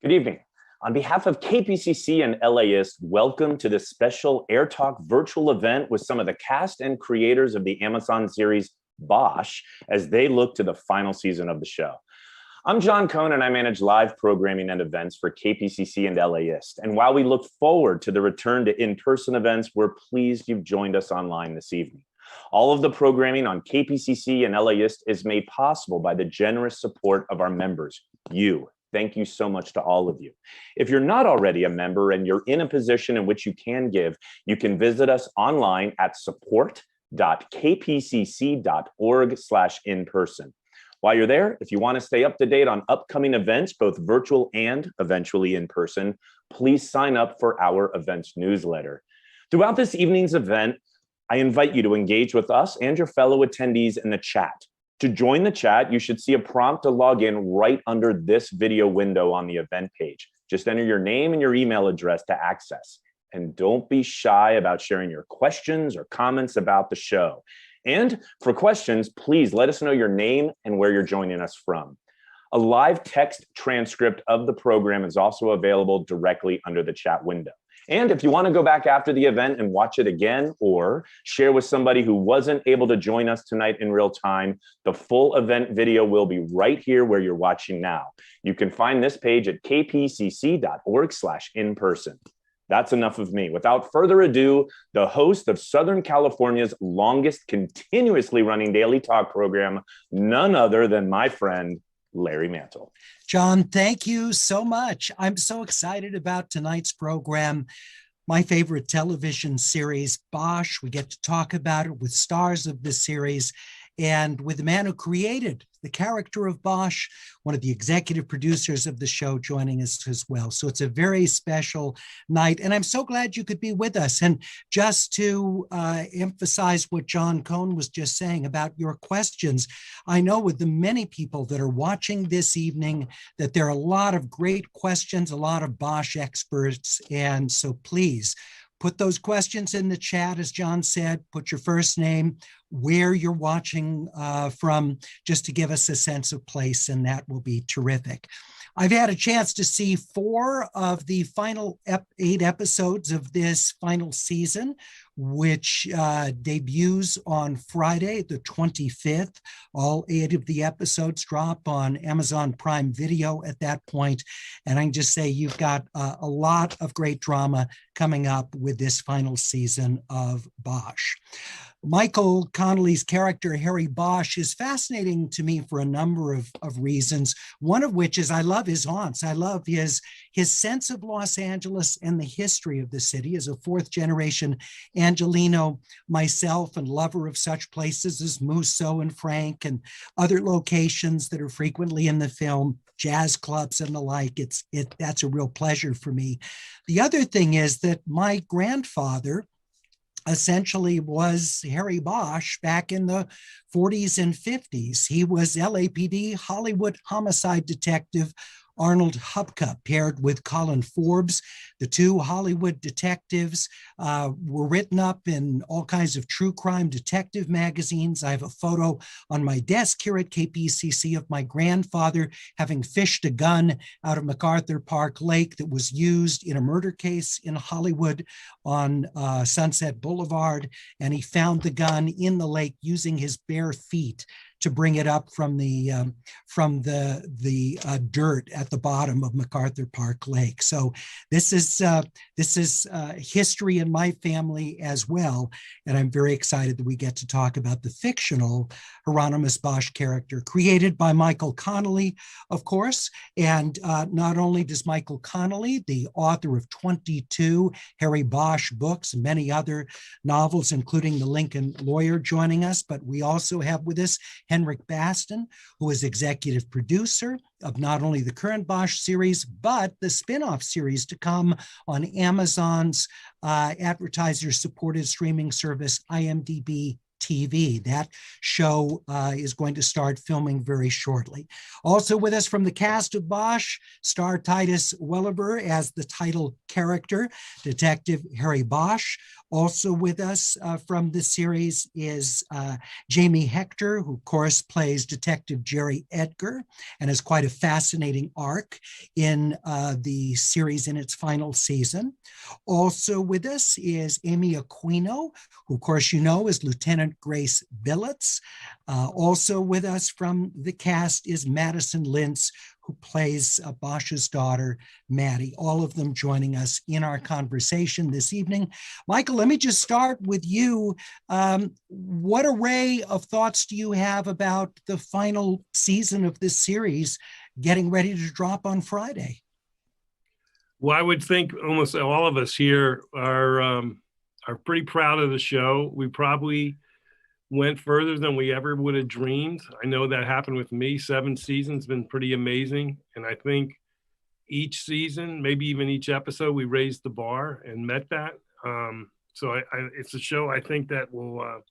Good evening. On behalf of KPCC and LAist, welcome to this special AirTalk virtual event with some of the cast and creators of the Amazon series Bosh as they look to the final season of the show. I'm John Cohn and I manage live programming and events for KPCC and LAist. And while we look forward to the return to in-person events, we're pleased you've joined us online this evening. All of the programming on KPCC and LAist is made possible by the generous support of our members, you. Thank you so much to all of you. If you're not already a member and you're in a position in which you can give, you can visit us online at support.kpcc.org/in-person. While you're there, if you want to stay up to date on upcoming events, both virtual and eventually in person, please sign up for our events newsletter. Throughout this evening's event, I invite you to engage with us and your fellow attendees in the chat. To join the chat, you should see a prompt to log in right under this video window on the event page. Just enter your name and your email address to access. And don't be shy about sharing your questions or comments about the show. And for questions, please let us know your name and where you're joining us from. A live text transcript of the program is also available directly under the chat window. And if you want to go back after the event and watch it again or share with somebody who wasn't able to join us tonight in real time, the full event video will be right here where you're watching now. You can find this page at kpcc.org/in-person. That's enough of me. Without further ado, the host of Southern California's longest continuously running daily talk program, none other than my friend, Larry Mantle. John, thank you so much. I'm so excited about tonight's program. My favorite television series, Bosh. We get to talk about it with stars of the series and with the man who created the character of Bosh, one of the executive producers of the show, joining us as well. So it's a very special night, and I'm so glad you could be with us. And just to emphasize what John Cohn was just saying about your questions, I know with the many people that are watching this evening that there are a lot of great questions, a lot of Bosh experts, and so please, put those questions in the chat, as John said, put your first name, where you're watching from, just to give us a sense of place, and that will be terrific. I've had a chance to see 4 of the final 8 episodes of this final season, which debuts on Friday, the 25th. All 8 of the episodes drop on Amazon Prime Video at that point. And I can just say you've got a lot of great drama coming up with this final season of Bosh. Michael Connelly's character, Harry Bosch, is fascinating to me for a number of reasons, one of which is I love his haunts. I love his sense of Los Angeles and the history of the city. As a 4th-generation Angeleno myself and lover of such places as Musso and Frank and other locations that are frequently in the film, jazz clubs and the like, that's a real pleasure for me. The other thing is that my grandfather essentially was Harry Bosch back in the 40s and 50s. He was LAPD Hollywood homicide detective Arnold Hupka, paired with Colin Forbes. The 2 Hollywood detectives were written up in all kinds of true crime detective magazines. I have a photo on my desk here at KPCC of my grandfather having fished a gun out of MacArthur Park Lake that was used in a murder case in Hollywood on Sunset Boulevard. And he found the gun in the lake using his bare feet to bring it up from the dirt at the bottom of MacArthur Park Lake. So this is history in my family as well, and I'm very excited that we get to talk about the fictional Hieronymus Bosch character created by Michael Connelly, of course. And not only does Michael Connelly, the author of 22 Harry Bosch books, and many other novels, including The Lincoln Lawyer, joining us, but we also have with us Henrik Baston, who is executive producer of not only the current Bosch series, but the spin-off series to come on Amazon's advertiser-supported streaming service, IMDb TV. That show is going to start filming very shortly. Also with us from the cast of Bosch, star Titus Welliver as the title character, Detective Harry Bosch. Also with us from the series is Jamie Hector, who of course plays Detective Jerry Edgar and has quite a fascinating arc in the series in its final season. Also with us is Amy Aquino, who of course you know is Lieutenant Grace Billets. Also with us from the cast is Madison Lintz, who plays Bosch's daughter, Maddie. All of them joining us in our conversation this evening. Michael, let me just start with you. What array of thoughts do you have about the final season of this series getting ready to drop on Friday? Well, I would think almost all of us here are pretty proud of the show. We probably went further than we ever would have dreamed. I know that happened with me. 7 seasons been pretty amazing. And I think each season, maybe even each episode, we raised the bar and met that. So it's a show I think that will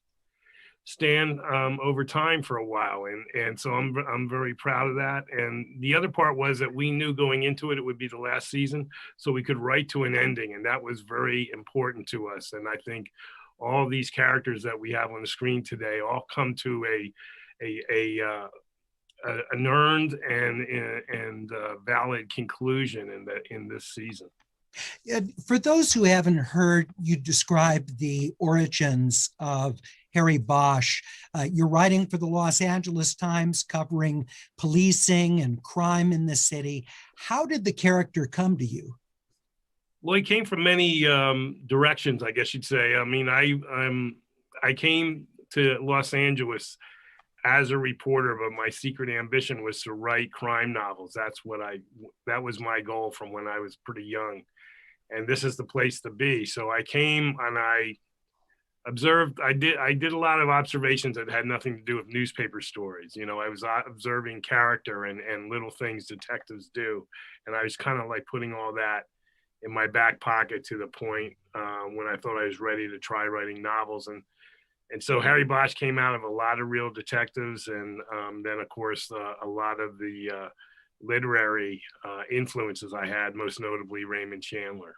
stand over time for a while. And so I'm very proud of that. And the other part was that we knew going into it, it would be the last season, so we could write to an ending. And that was very important to us. And I think all these characters that we have on the screen today all come to an earned and valid conclusion in this season. For those who haven't heard you describe the origins of Harry Bosch, you're writing for the Los Angeles Times, covering policing and crime in the city. How did the character come to you? Well, he came from many directions, I guess you'd say. I mean, I came to Los Angeles as a reporter, but my secret ambition was to write crime novels. That was my goal from when I was pretty young, and this is the place to be. So I came and I observed. I did a lot of observations that had nothing to do with newspaper stories. You know, I was observing character and little things detectives do, and I was kind of like putting all that in my back pocket to the point when I thought I was ready to try writing novels. And so Harry Bosch came out of a lot of real detectives, and then of course a lot of the literary influences I had, most notably Raymond Chandler.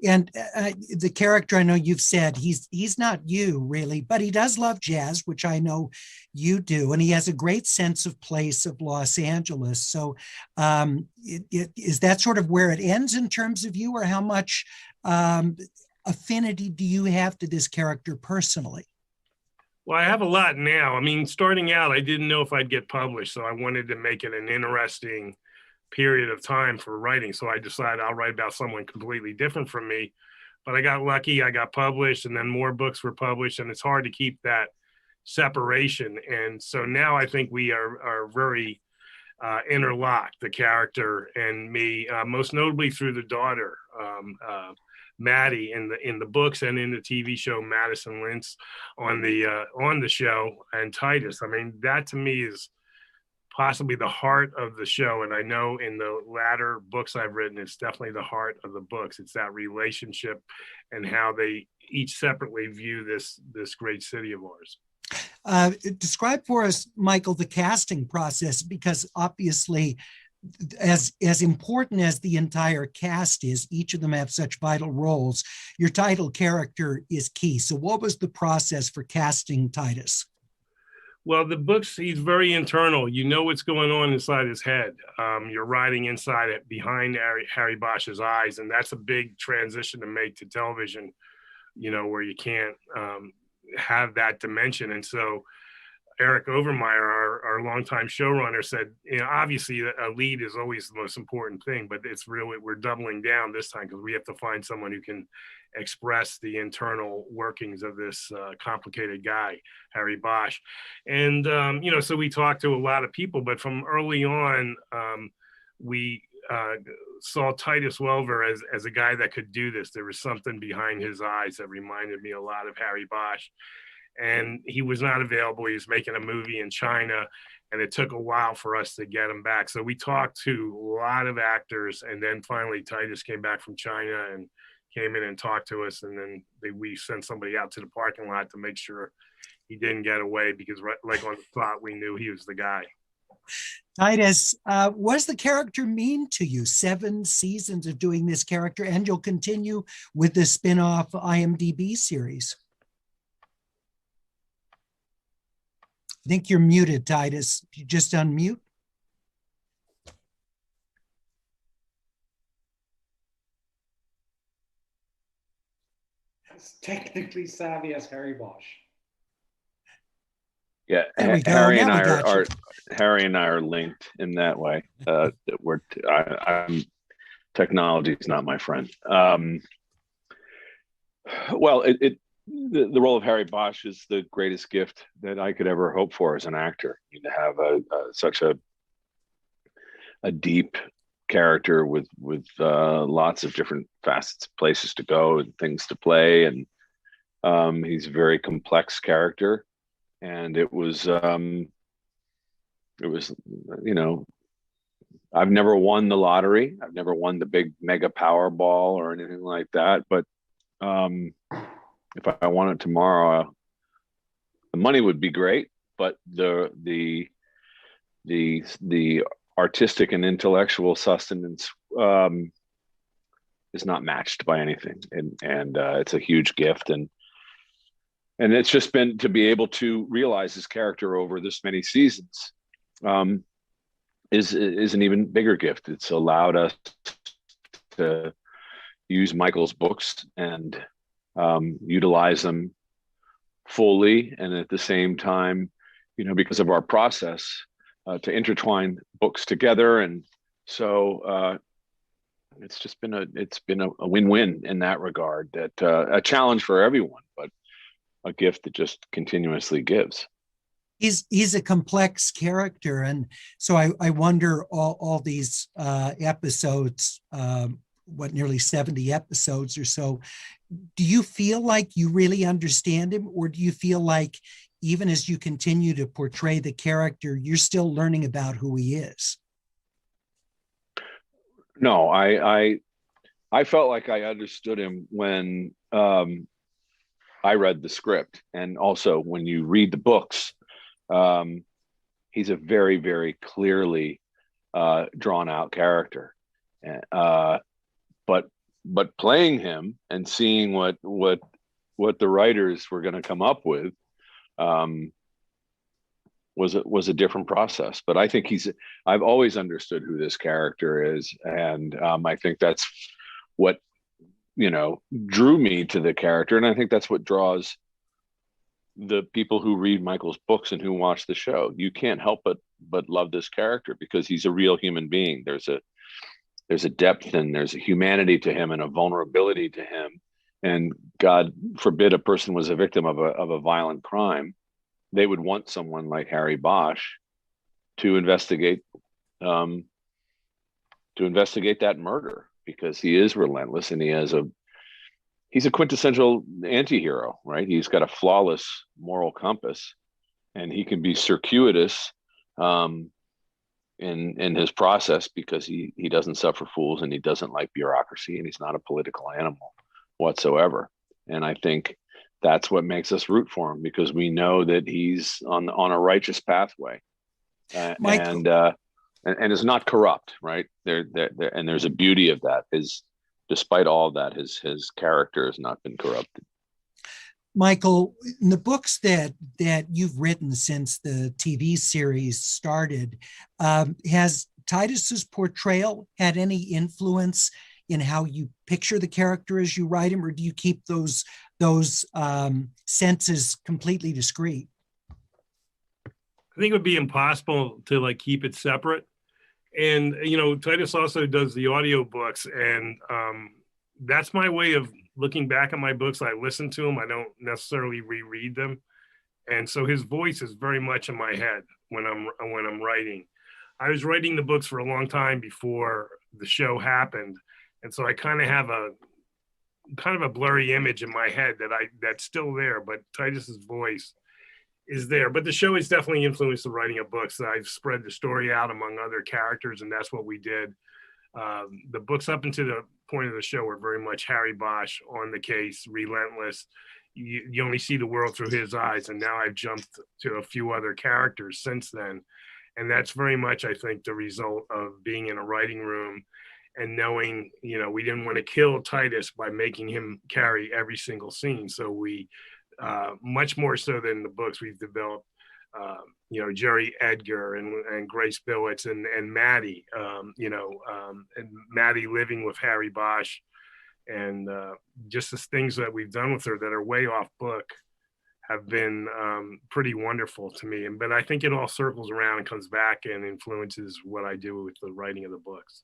And the character, I know you've said he's not you really, but he does love jazz, which I know you do, and he has a great sense of place of Los Angeles. So is that sort of where it ends in terms of you, or how much affinity do you have to this character personally? Well, I have a lot now. I mean, starting out, I didn't know if I'd get published, so I wanted to make it an interesting period of time for writing. So I decided I'll write about someone completely different from me. But I got lucky, I got published, and then more books were published, and it's hard to keep that separation. And so now I think we are very interlocked, the character and me, most notably through the daughter, Maddie, in the books and in the TV show, Madison Lintz on the show, and Titus. I mean, that to me is possibly the heart of the show. And I know in the latter books I've written, it's definitely the heart of the books. It's that relationship and how they each separately view this great city of ours. Describe for us, Michael, the casting process, because obviously as important as the entire cast is, each of them have such vital roles. Your title character is key. So what was the process for casting Titus? Well, the books, he's very internal. You know what's going on inside his head. You're riding inside it, behind Harry Bosch's eyes, and that's a big transition to make to television, you know, where you can't have that dimension. And so Eric Overmeyer, our longtime showrunner, said, you know, obviously a lead is always the most important thing, but it's really, we're doubling down this time because we have to find someone who can express the internal workings of this complicated guy, Harry Bosch. And, you know, so we talked to a lot of people, but from early on, we saw Titus Welliver as a guy that could do this. There was something behind his eyes that reminded me a lot of Harry Bosch. And he was not available. He was making a movie in China, and it took a while for us to get him back. So we talked to a lot of actors, and then finally Titus came back from China and came in and talked to us, and then we sent somebody out to the parking lot to make sure he didn't get away because like on the spot, we knew he was the guy. Titus, what does the character mean to you? 7 seasons of doing this character, and you'll continue with the spin-off IMDb series. I think you're muted, Titus. You just unmute. As technically savvy as Harry Bosch. Yeah, Harry and I are linked in that way. Technology is not my friend. Well, the role of Harry Bosch is the greatest gift that I could ever hope for as an actor. To have such a deep character with lots of different facets, places to go, and things to play, and he's a very complex character. And it was, I've never won the lottery. I've never won the big mega Powerball or anything like that. But if I won it tomorrow, the money would be great. But the artistic and intellectual sustenance is not matched by anything. And it's a huge gift. And it's just been to be able to realize his character over this many seasons is an even bigger gift. It's allowed us to use Michael's books and utilize them fully, and at the same time, because of our process, to intertwine books together. And so it's been a win-win in that regard. That a challenge for everyone, but a gift that just continuously gives. He's a complex character, and so I wonder, all these episodes, nearly 70 episodes or so, do you feel like you really understand him, or do you feel like even as you continue to portray the character, you're still learning about who he is? No, I felt like I understood him when I read the script, and also when you read the books, he's a very, very clearly drawn out character. But playing him and seeing what the writers were going to come up with was a different process. But I think I've always understood who this character is, and I think that's what drew me to the character, and I think that's what draws the people who read Michael's books and who watch the show. You can't help but love this character because he's a real human being. There's a depth and there's a humanity to him and a vulnerability to him. And God forbid a person was a victim of a violent crime, they would want someone like Harry Bosch to investigate that murder, because he is relentless and he's a quintessential anti-hero, right? He's got a flawless moral compass, and he can be circuitous in his process because he doesn't suffer fools, and he doesn't like bureaucracy, and he's not a political animal whatsoever. And I think that's what makes us root for him, because we know that he's on a righteous pathway, and is not corrupt, right? And there's a beauty of that. Despite all that, his character has not been corrupted. Michael, in the books that you've written since the TV series started, has Titus's portrayal had any influence in how you picture the character as you write him, or do you keep those senses completely discrete? I think it would be impossible to keep it separate. And, Titus also does the audio books, and that's my way of looking back at my books. I listen to them. I don't necessarily reread them. And so his voice is very much in my head when I'm writing. I was writing the books for a long time before the show happened. And so I kind of have a blurry image in my head that's still there, but Titus's voice is there. But the show has definitely influenced the writing of books. I've spread the story out among other characters, and that's what we did. The books up until the point of the show were very much Harry Bosch, on the case, relentless. you only see the world through his eyes. And now I've jumped to a few other characters since then. And that's very much, I think, the result of being in a writing room and knowing, we didn't want to kill Titus by making him carry every single scene. So we, much more so than the books, we've developed, Jerry Edgar and Grace Billets and Maddie, and Maddie living with Harry Bosch, and just the things that we've done with her that are way off book have been pretty wonderful to me. But I think it all circles around and comes back and influences what I do with the writing of the books.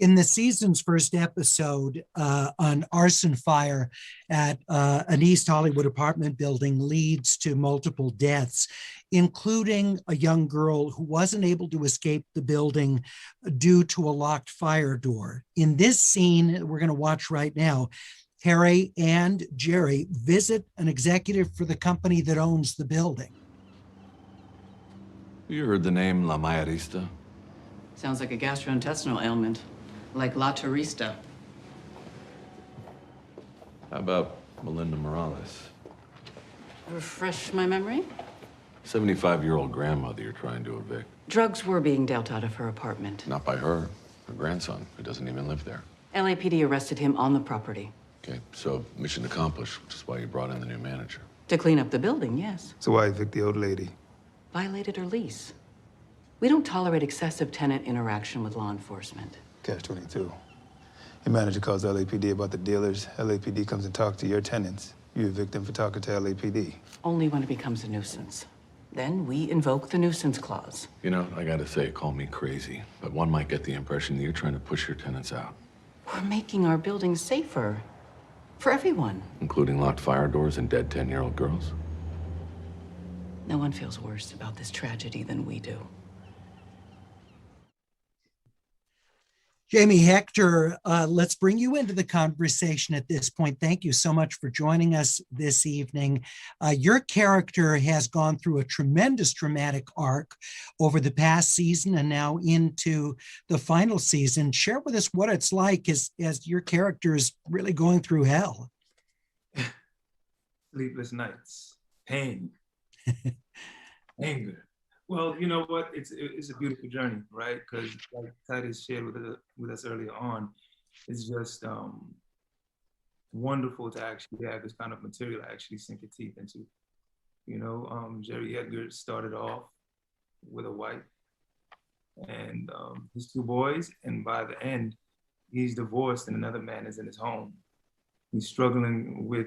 In the season's first episode, an arson fire at an East Hollywood apartment building leads to multiple deaths, including a young girl who wasn't able to escape the building due to a locked fire door. In this scene we're going to watch right now, Harry and Jerry visit an executive for the company that owns the building. You heard the name La Mayorista? Sounds like a gastrointestinal ailment, like La Turista. How about Melinda Morales? Refresh my memory? 75-year-old grandmother you're trying to evict. Drugs were being dealt out of her apartment. Not by her grandson, who doesn't even live there. LAPD arrested him on the property. Okay, so mission accomplished, which is why you brought in the new manager. To clean up the building, yes. So why evict the old lady? Violated her lease. We don't tolerate excessive tenant interaction with law enforcement. Catch-22. Your manager calls LAPD about the dealers. LAPD comes and talks to your tenants. You evict them for talking to LAPD. Only when it becomes a nuisance. Then we invoke the nuisance clause. I gotta say, call me crazy, but one might get the impression that you're trying to push your tenants out. We're making our buildings safer. For everyone. Including locked fire doors and dead 10-year-old girls? No one feels worse about this tragedy than we do. Jamie, Hector, let's bring you into the conversation at this point. Thank you so much for joining us this evening. Your character has gone through a tremendous dramatic arc over the past season and now into the final season. Share with us what it's like as your character is really going through hell. Sleepless nights, pain, anger. Well, you know what? It's a beautiful journey, right? Because like Titus shared with us earlier on, it's just wonderful to actually have this kind of material to actually sink your teeth into. Jerry Edgar started off with a wife and his two boys, and by the end, he's divorced and another man is in his home. He's struggling with,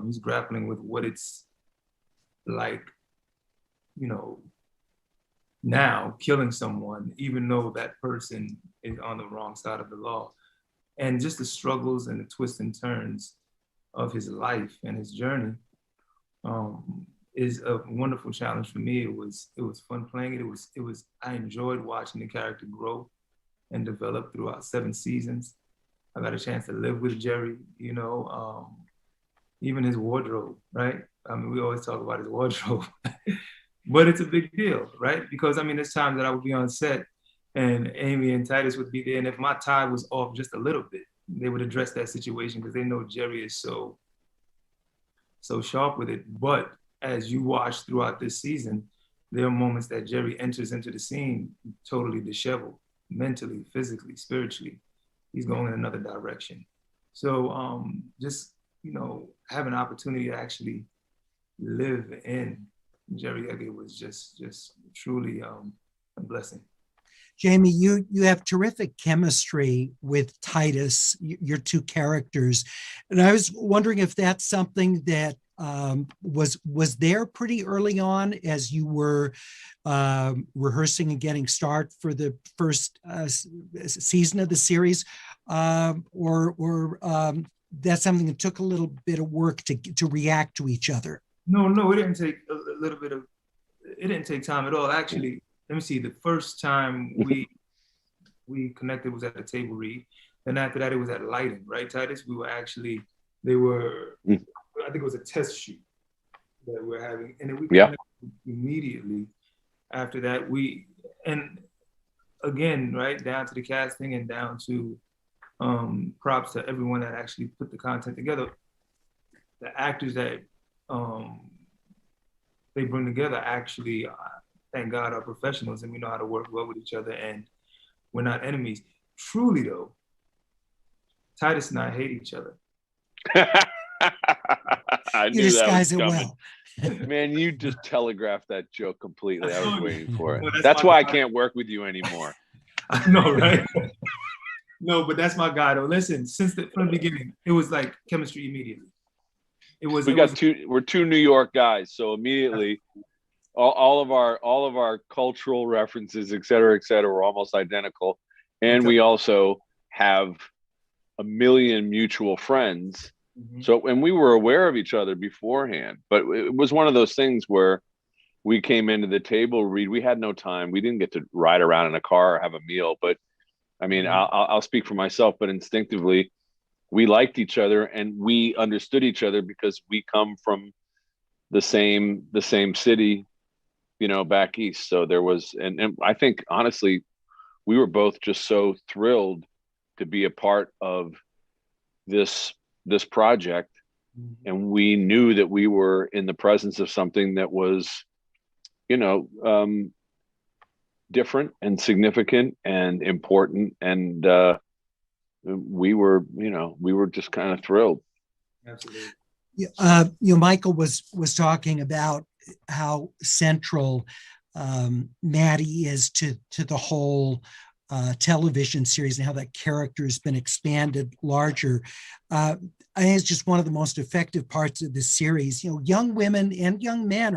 he's grappling with what it's like, now killing someone, even though that person is on the wrong side of the law. And just the struggles and the twists and turns of his life and his journey is a wonderful challenge for me. It was fun playing it. I enjoyed watching the character grow and develop throughout 7 seasons. I got a chance to live with Jerry, even his wardrobe, right? I mean, we always talk about his wardrobe. But it's a big deal, right? Because there's times that I would be on set and Amy and Titus would be there, and if my tie was off just a little bit, they would address that situation because they know Jerry is so sharp with it. But as you watch throughout this season, there are moments that Jerry enters into the scene totally disheveled, mentally, physically, spiritually. He's going in another direction. So just, have an opportunity to actually live in Jerry Edgar was just truly a blessing. Jamie, you have terrific chemistry with Titus, your two characters. And I was wondering if that's something that was there pretty early on as you were rehearsing and getting start for the first season of the series, or that's something that took a little bit of work to react to each other? No, it didn't take it didn't take time at all. Actually, let me see, the first time we connected was at the table read. And after that, it was at lighting, right, Titus? I think it was a test shoot that we're having. And then we connected immediately after that. And again, right, down to the casting and down to props to everyone that actually put the content together. The actors that they bring together actually, thank God, are professionals and we know how to work well with each other and we're not enemies. Truly though, Titus and I hate each other. I You knew that was disguise it coming. well. Man, you just telegraphed that joke completely. I was waiting for it. No, That's my why I guy. can't work with you anymore. I know, right? No, but that's my guy though. Listen, from the beginning, it was like chemistry immediately. We're two New York guys, so immediately all of our cultural references, et cetera, were almost identical. And we also have a million mutual friends. Mm-hmm. So, and we were aware of each other beforehand, but it was one of those things where we came into the table read. We had no time. We didn't get to ride around in a car or have a meal. But I mean, I'll speak for myself, but instinctively, we liked each other and we understood each other because we come from the same city, you know, back east. So there was, and I think honestly, we were both just so thrilled to be a part of this project. Mm-hmm. And we knew that we were in the presence of something that was, you know, different and significant and important. And we were just kind of thrilled. Absolutely. Michael was talking about how central Maddie is to the whole television series and how that character has been expanded larger. I think it's just one of the most effective parts of this series. You know, young women and young men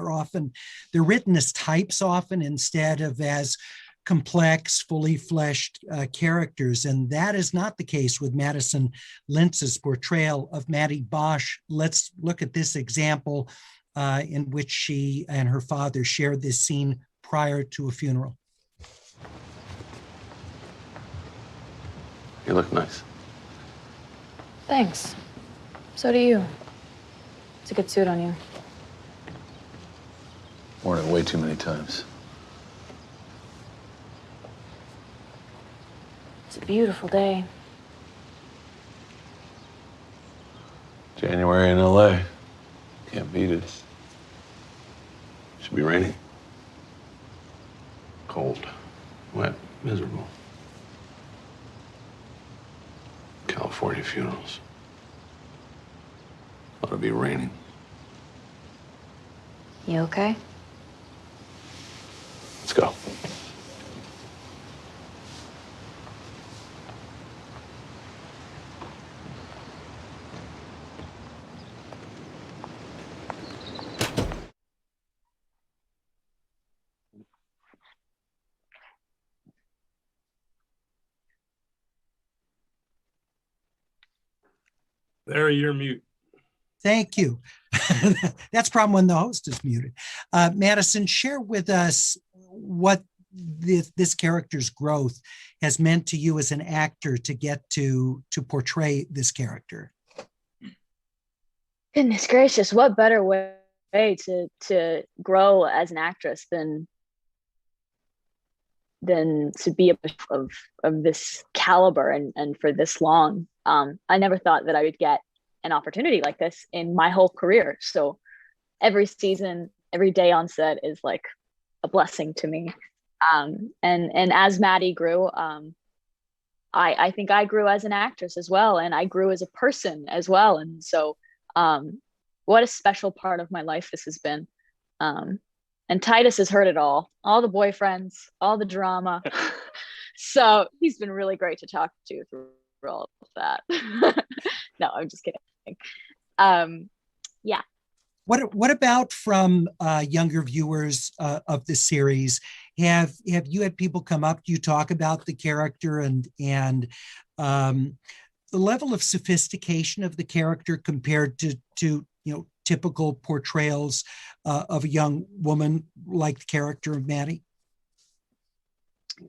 they're written as types often instead of as complex, fully fleshed characters. And that is not the case with Madison Lintz's portrayal of Maddie Bosch. Let's look at this example in which she and her father shared this scene prior to a funeral. You look nice. Thanks. So do you. It's a good suit on you. Worn it way too many times. It's a beautiful day. January in L.A. Can't beat it. Should be raining. Cold. Wet. Miserable. California funerals. Ought to be raining. You okay? Let's go. Larry, you're mute. Thank you. That's a problem when the host is muted. Madison, share with us what this character's growth has meant to you as an actor to get to portray this character. Goodness gracious, what better way to grow as an actress than to be of this caliber and for this long. I never thought that I would get an opportunity like this in my whole career. So every season, every day on set is like a blessing to me. And as Maddie grew, I think I grew as an actress as well. And I grew as a person as well. And so what a special part of my life this has been. And Titus has heard it all the boyfriends, all the drama. So he's been really great to talk to through all of that. No, I'm just kidding. Yeah. What about from younger viewers of the series? Have you had people come up to you, talk about the character and the level of sophistication of the character compared to typical portrayals of a young woman like the character of Maddie?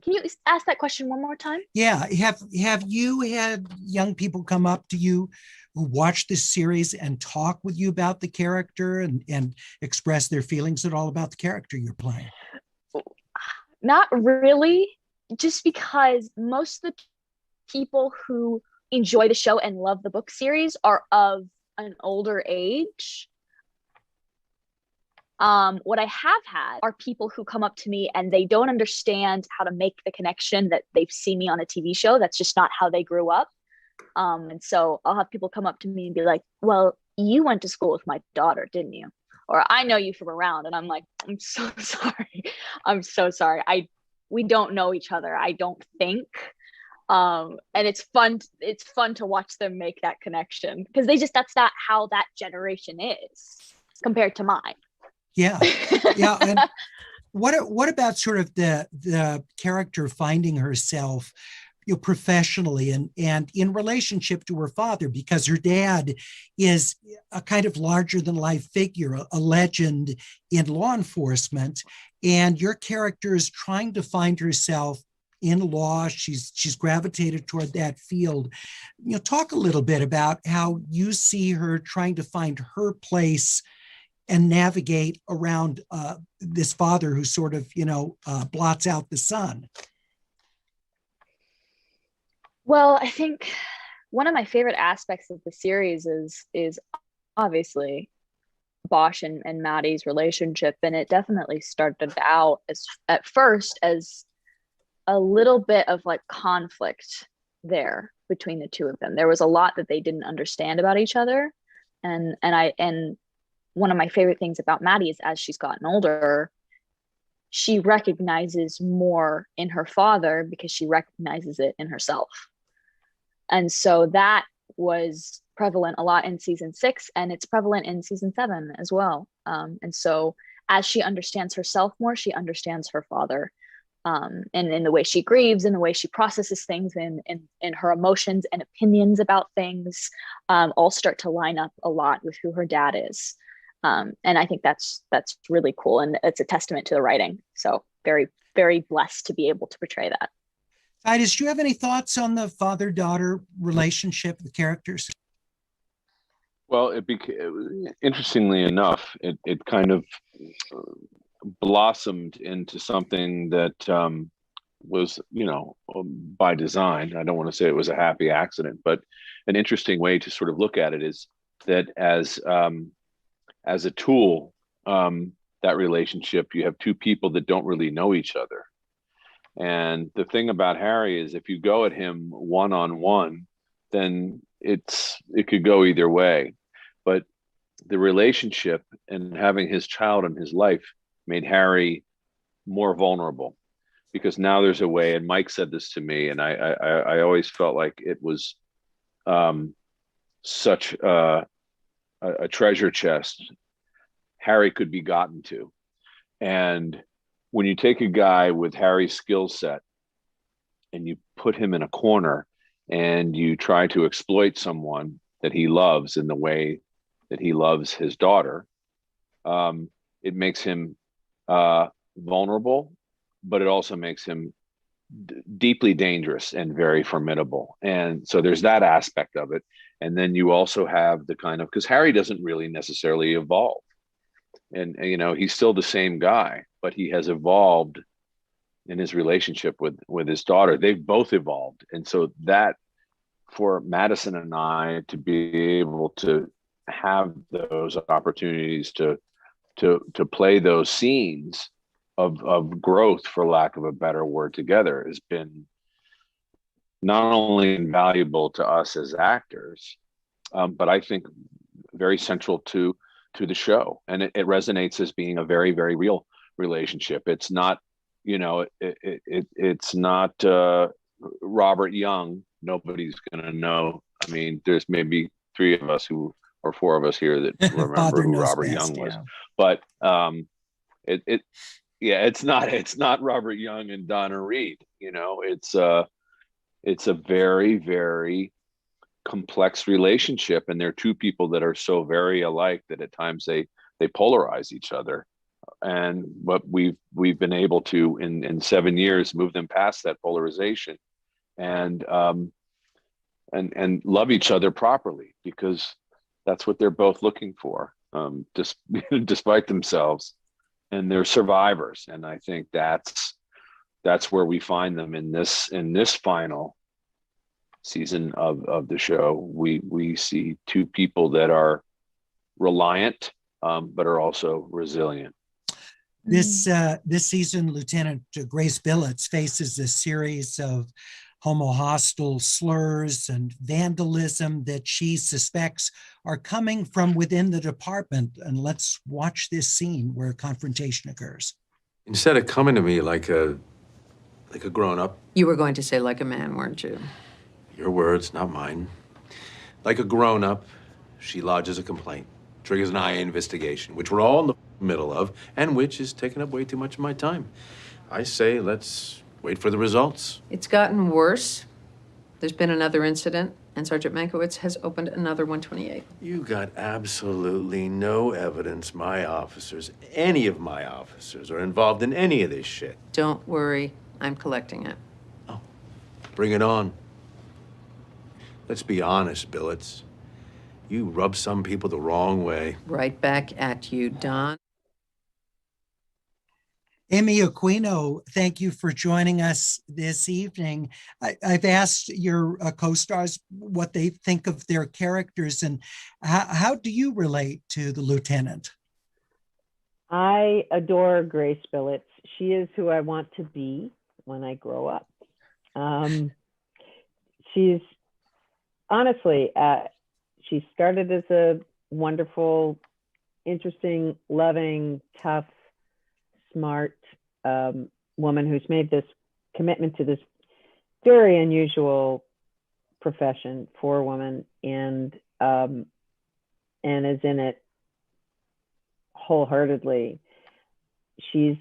Can you ask that question one more time? Yeah. Have you had young people come up to you who watch this series and talk with you about the character and express their feelings at all about the character you're playing? Not really, just because most of the people who enjoy the show and love the book series are of an older age. What I have had are people who come up to me and they don't understand how to make the connection that they've seen me on a TV show. That's just not how they grew up. And so I'll have people come up to me and be like, well, you went to school with my daughter, didn't you? Or I know you from around. And I'm like, I'm so sorry. I'm so sorry. We don't know each other, I don't think. And it's fun to watch them make that connection, because that's not how that generation is compared to mine. Yeah. And what about sort of the character finding herself, professionally and in relationship to her father, because her dad is a kind of larger than life figure, a legend in law enforcement, and your character is trying to find herself in law. She's gravitated toward that field. Talk a little bit about how you see her trying to find her place and navigate around this father who sort of, blots out the sun. Well, I think one of my favorite aspects of the series is obviously Bosh and Maddie's relationship. And it definitely started out at first as a little bit of like conflict there between the two of them. There was a lot that they didn't understand about each other. And one of my favorite things about Maddie is, as she's gotten older, she recognizes more in her father because she recognizes it in herself. And so that was prevalent a lot in season 6, and it's prevalent in season 7 as well. And so as she understands herself more, she understands her father, and in the way she grieves, in the way she processes things, in her emotions and opinions about things, all start to line up a lot with who her dad is. And I think that's really cool, and it's a testament to the writing. So very, very blessed to be able to portray that. Titus, do you have any thoughts on the father-daughter relationship, the characters? Well, interestingly enough, it kind of blossomed into something that was, by design. I don't want to say it was a happy accident, but an interesting way to sort of look at it is that as a tool, that relationship, you have two people that don't really know each other. And the thing about Harry is, if you go at him one-on-one, then it could go either way. But the relationship and having his child in his life made Harry more vulnerable, because now there's a way, and Mike said this to me, and I always felt like it was such a treasure chest Harry could be gotten to. And when you take a guy with Harry's skill set and you put him in a corner and you try to exploit someone that he loves in the way that he loves his daughter, it makes him vulnerable, but it also makes him deeply dangerous and very formidable. And so there's that aspect of it. And then you also have the kind of, because Harry doesn't really necessarily evolve. And, he's still the same guy, but he has evolved in his relationship with his daughter. They've both evolved. And so that, for Madison and I to be able to have those opportunities to play those scenes of growth, for lack of a better word, together, has been not only invaluable to us as actors, but I think very central to the show. And it resonates as being a very, very real relationship. It's not, it's not Robert Young. Nobody's going to know. I mean, there's maybe 3 of us or 4 of us here that remember who Robert Young was. Yeah. But it's not Robert Young and Donna Reed. It's a very, very complex relationship, and they're two people that are so very alike that at times they polarize each other. And what we've been able to in 7 years move them past that polarization and love each other properly, because that's what they're both looking for, despite themselves, and they're survivors. And I think that's where we find them in this final season of the show. We see two people that are reliant but are also resilient. This season, Lieutenant Grace Billets faces a series of homo-hostile slurs and vandalism that she suspects are coming from within the department. And let's watch this scene where a confrontation occurs. Instead of coming to me like a grown-up. You were going to say like a man, weren't you? Your words, not mine. Like a grown-up, she lodges a complaint, triggers an IA investigation, which we're all in the middle of, and which is taking up way too much of my time. I say let's wait for the results. It's gotten worse. There's been another incident, and Sergeant Mankiewicz has opened another 128. You got absolutely no evidence any of my officers, are involved in any of this shit. Don't worry, I'm collecting it. Oh, bring it on. Let's be honest, Billets. You rub some people the wrong way. Right back at you, Don. Amy Aquino, thank you for joining us this evening. I've asked your co-stars what they think of their characters, and how do you relate to the lieutenant? I adore Grace Billets. She is who I want to be when I grow up. She's honestly, she started as a wonderful, interesting, loving, tough, smart woman who's made this commitment to this very unusual profession for a woman, and is in it wholeheartedly. She's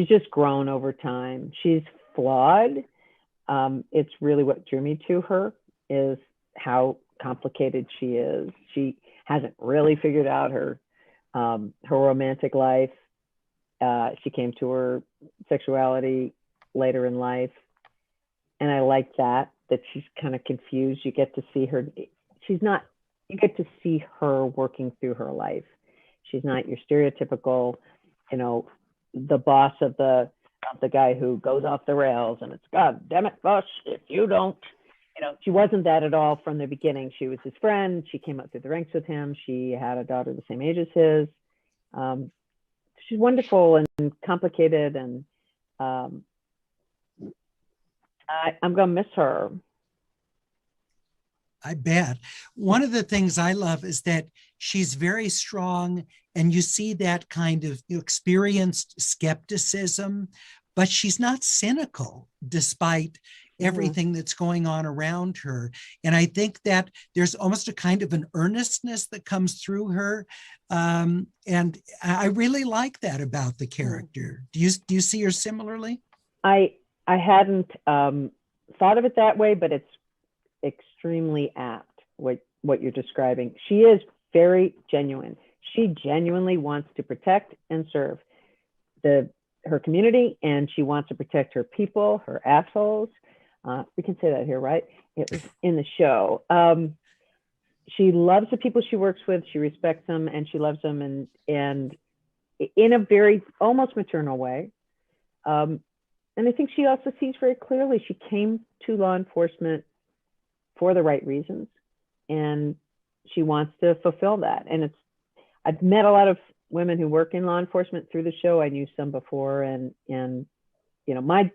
just grown over time. She's flawed. It's really what drew me to her, is how complicated she is. She hasn't really figured out her romantic life. She came to her sexuality later in life, and I like that she's kind of confused. You get to see her. You get to see her working through her life. She's not your stereotypical, the boss of the guy who goes off the rails, and it's, God damn it, Bosh, if you don't. She wasn't that at all from the beginning. She was his friend. She came up through the ranks with him. She had a daughter the same age as his. She's wonderful and complicated, and I'm going to miss her. I bet. One of the things I love is that she's very strong, and you see that kind of experienced skepticism, but she's not cynical despite everything that's going on around her. And I think that there's almost a kind of an earnestness that comes through her. And I really like that about the character. Do you see her similarly? I hadn't thought of it that way, but it's extremely apt what you're describing. She is very genuine. She genuinely wants to protect and serve her community, and she wants to protect her people, her assholes. We can say that here, right? It was in the show. She loves the people she works with. She respects them, and she loves them, and in a very almost maternal way. And I think she also sees very clearly she came to law enforcement for the right reasons, and she wants to fulfill that. And I've met a lot of women who work in law enforcement through the show. I knew some before, and my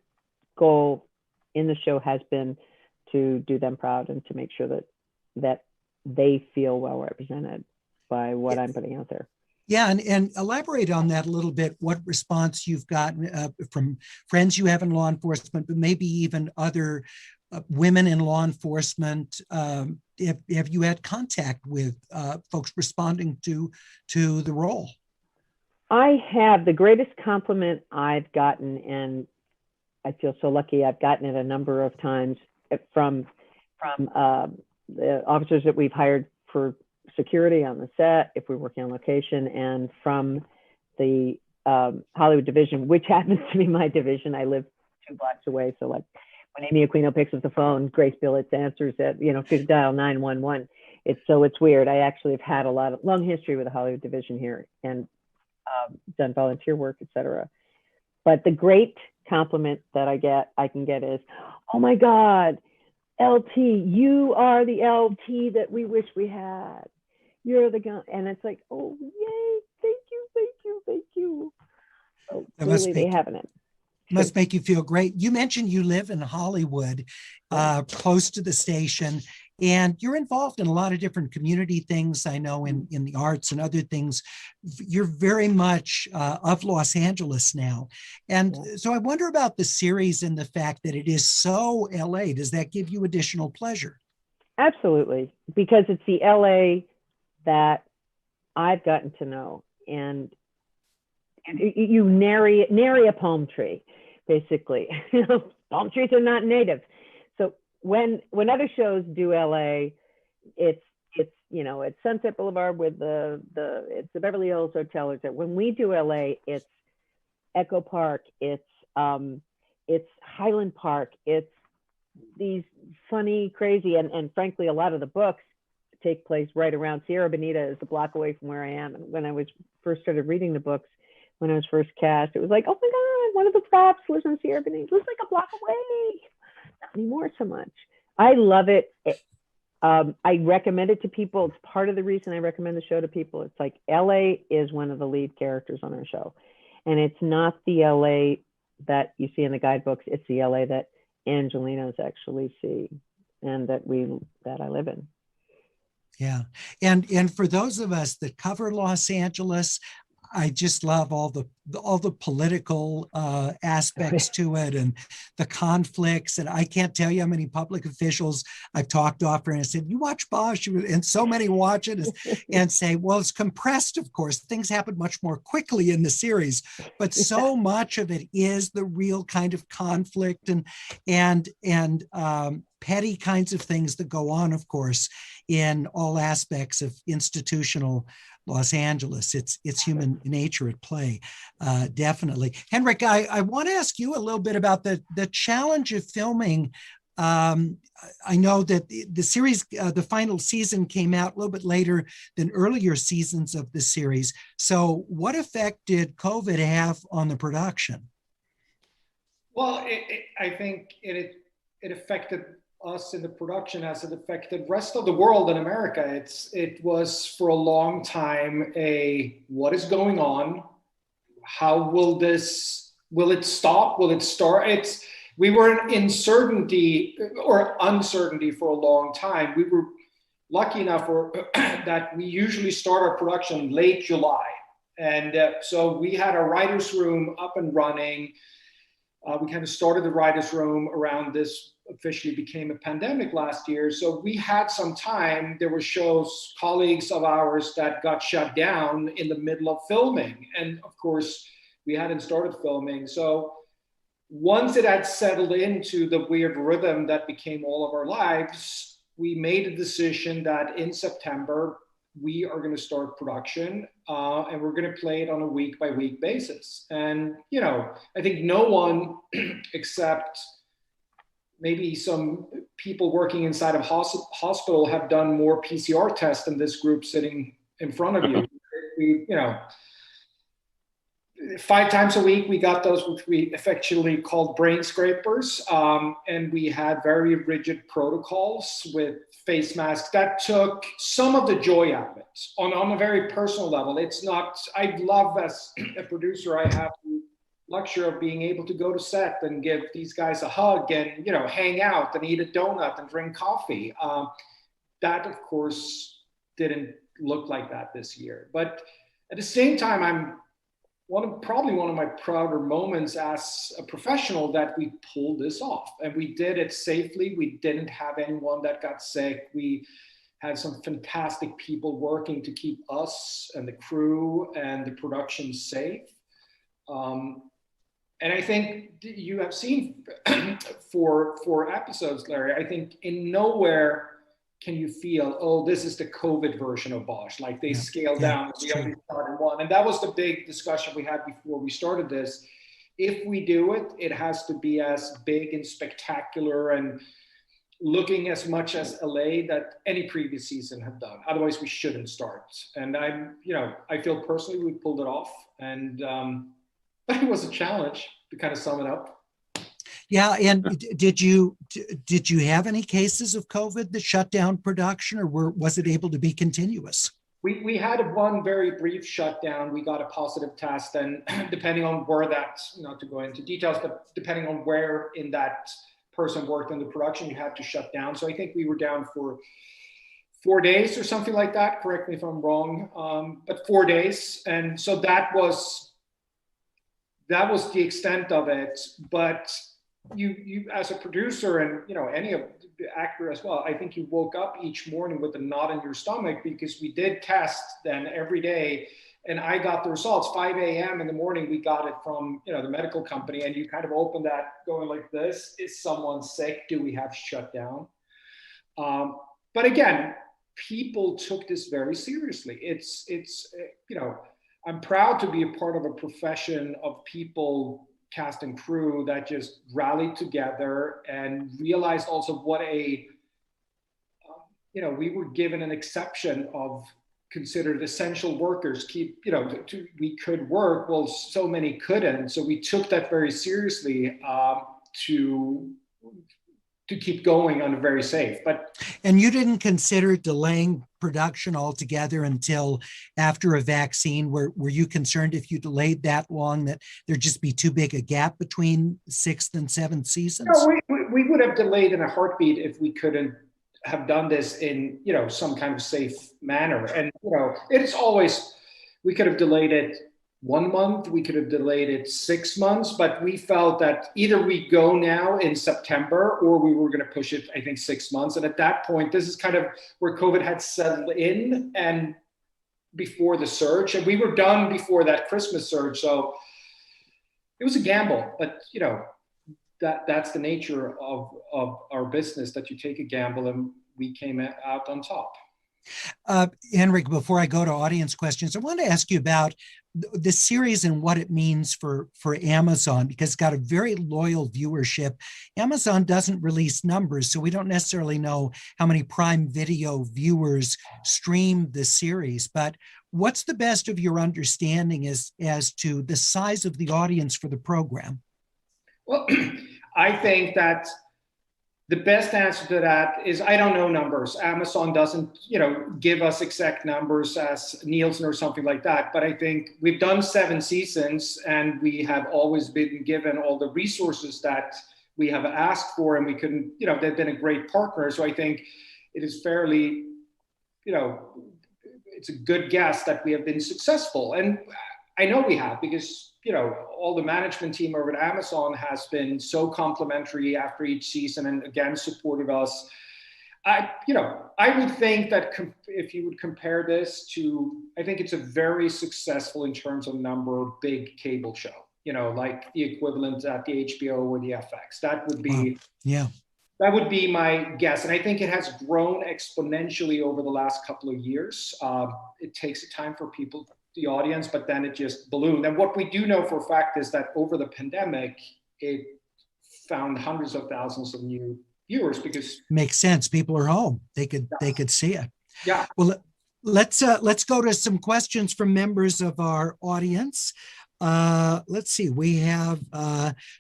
goal in the show has been to do them proud and to make sure that they feel well represented by what I'm putting out there. Yeah, and elaborate on that a little bit, what response you've gotten from friends you have in law enforcement, but maybe even other women in law enforcement. Have you had contact with folks responding to the role? I have. The greatest compliment I've gotten, and I feel so lucky I've gotten it a number of times from the officers that we've hired for security on the set, if we're working on location, and from the Hollywood division, which happens to be my division. I live 2 blocks away. So like when Amy Aquino picks up the phone, Grace Billets answers it, to dial 911. It's weird. I actually have had a long history with the Hollywood division here, and done volunteer work, etc. But the great compliment that I can get is, oh my God, LT, you are the LT that we wish we had. you're the guy. And it's like, oh, yay, thank you, thank you, thank you. So That must clearly they make- haven't. Must make you feel great. You mentioned you live in Hollywood, close to the station, and you're involved in a lot of different community things. I know in the arts and other things. You're very much of Los Angeles now. And so I wonder about the series and the fact that it is so LA. Does that give you additional pleasure? Absolutely, because it's the LA that I've gotten to know. And you nary a palm tree, basically. Palm trees are not native. So when other shows do LA, it's it's Sunset Boulevard with it's the Beverly Hills Hotel. When we do LA, it's Echo Park, it's Highland Park, it's these funny, crazy, and frankly, a lot of the books take place right around Sierra Bonita is a block away from where I am. And when I was first started reading the books, when I was first cast, it was like, oh my God, one of the props lives on Sierra Bonita. It lives like a block away. Not anymore so much. I love it. I recommend it to people. It's part of the reason I recommend the show to people. It's like LA is one of the lead characters on our show. And it's not the LA that you see in the guidebooks. It's the LA that Angelenos actually see and that I live in. Yeah. And for those of us that cover Los Angeles, I just love all the political aspects to it and the conflicts. And I can't tell you how many public officials I've talked to often and I said, you watch Bosch? And so many watch it and say, well, it's compressed, of course. Things happen much more quickly in the series, but so much of it is the real kind of conflict and petty kinds of things that go on, of course, in all aspects of institutional Los Angeles. It's human nature at play, definitely. Henrik, I want to ask you a little bit about the challenge of filming. I know that the series, the final season came out a little bit later than earlier seasons of the series. So what effect did COVID have on the production? Well, I think it affected us in the production as it affected rest of the world in America. It was for a long time what is going on? How will it stop? Will it start? We were in uncertainty for a long time. We were lucky enough that we usually start our production late July. And so we had a writer's room up and running. We kind of started the writer's room around this officially became a pandemic last year. So we had some time. There were colleagues of ours that got shut down in the middle of filming. And of course, we hadn't started filming. So once it had settled into the weird rhythm that became all of our lives, we made a decision that in September, we are going to start production and we're going to play it on a week-by-week basis. And, I think no one except maybe some people working inside of hospital have done more PCR tests than this group sitting in front of you. We, 5 times a week, we got those, which we affectionately called brain scrapers. And we had very rigid protocols with face masks that took some of the joy out of it on a very personal level. It's not, I love as a producer, I have the luxury of being able to go to set and give these guys a hug and, hang out and eat a donut and drink coffee. That, of course, didn't look like that this year. But at the same time, probably one of my prouder moments as a professional that we pulled this off and we did it safely. We didn't have anyone that got sick. We had some fantastic people working to keep us and the crew and the production safe. And I think you have seen for episodes, Larry, I think in nowhere can you feel, oh, this is the COVID version of Bosch, like they scaled down, we only started one. And that was the big discussion we had before we started this. If we do it, it has to be as big and spectacular and looking as much as LA that any previous season have done. Otherwise we shouldn't start. And I feel personally we pulled it off. And but it was a challenge to kind of sum it up. Yeah, and did you have any cases of COVID that shut down production, or was it able to be continuous? We had one very brief shutdown. We got a positive test, and depending on where that, not to go into details, but depending on where in that person worked in the production, you had to shut down. So I think we were down for 4 days or something like that. Correct me if I'm wrong, but 4 days. And so that was the extent of it. But you as a producer, and any of the actor as well, I think you woke up each morning with a knot in your stomach, because we did test then every day, and I got the results 5 a.m. in the morning. We got it from the medical company, and you kind of open that going like this: is someone sick? Do we have to shut down? But again, people took this very seriously. It's I'm proud to be a part of a profession of people, cast and crew, that just rallied together and realized also what we were given an exception of considered essential workers. We could work, well, so many couldn't. So we took that very seriously to keep going on a very safe. And you didn't consider delaying production altogether until after a vaccine? Were you concerned if you delayed that long that there'd just be too big a gap between 6th and 7th seasons? No, we would have delayed in a heartbeat if we couldn't have done this in some kind of safe manner. And it's always, we could have delayed it 1 month, we could have delayed it 6 months, but we felt that either we go now in September, or we were going to push it, I think, 6 months. And at that point, this is kind of where COVID had settled in, and before the surge, and we were done before that Christmas surge. So it was a gamble, but that's the nature of our business, that you take a gamble, and we came out on top. Henrik, before I go to audience questions, I want to ask you about the series and what it means for Amazon, because it's got a very loyal viewership. Amazon doesn't release numbers, so we don't necessarily know how many Prime Video viewers stream the series. But what's the best of your understanding as to the size of the audience for the program? Well, I think that the best answer to that is I don't know numbers. Amazon doesn't, give us exact numbers as Nielsen or something like that. But I think we've done 7 seasons, and we have always been given all the resources that we have asked for, and we couldn't, they've been a great partner. So I think it is fairly, it's a good guess that we have been successful. And I know we have, because all the management team over at Amazon has been so complimentary after each season, and again supported us. I would think that if you would compare this to, I think it's a very successful in terms of number big cable show, like the equivalent at the HBO or the FX. That would be That would be my guess. And I think it has grown exponentially over the last couple of years. It takes time for the audience, but then it just ballooned. And what we do know for a fact is that over the pandemic, it found hundreds of thousands of new viewers, because makes sense. People are home; they could see it. Yeah. Well, let's go to some questions from members of our audience. Let's see. We have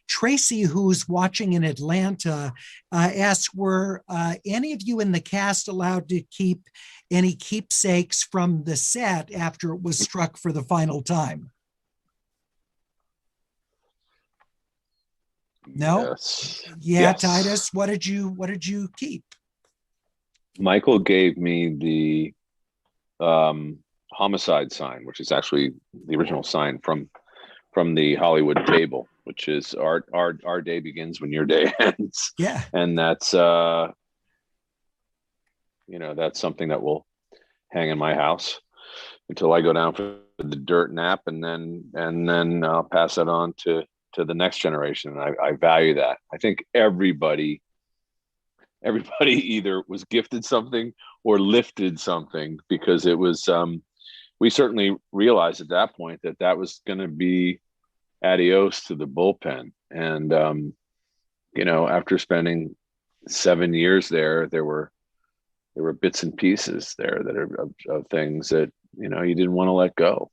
Tracy, who's watching in Atlanta, asks, were any of you in the cast allowed to keep any keepsakes from the set after it was struck for the final time? No? Yes. Yeah, Yes. Titus, what did you keep? Michael gave me the homicide sign, which is actually the original sign from the Hollywood table, which is our day begins when your day ends. Yeah. And that's that's something that will hang in my house until I go down for the dirt nap, and then I'll pass that on to the next generation. And I value that. I think everybody either was gifted something or lifted something, because it was we certainly realized at that point that was going to be adios to the bullpen. And after spending 7 years there were bits and pieces there that are of things that you didn't want to let go.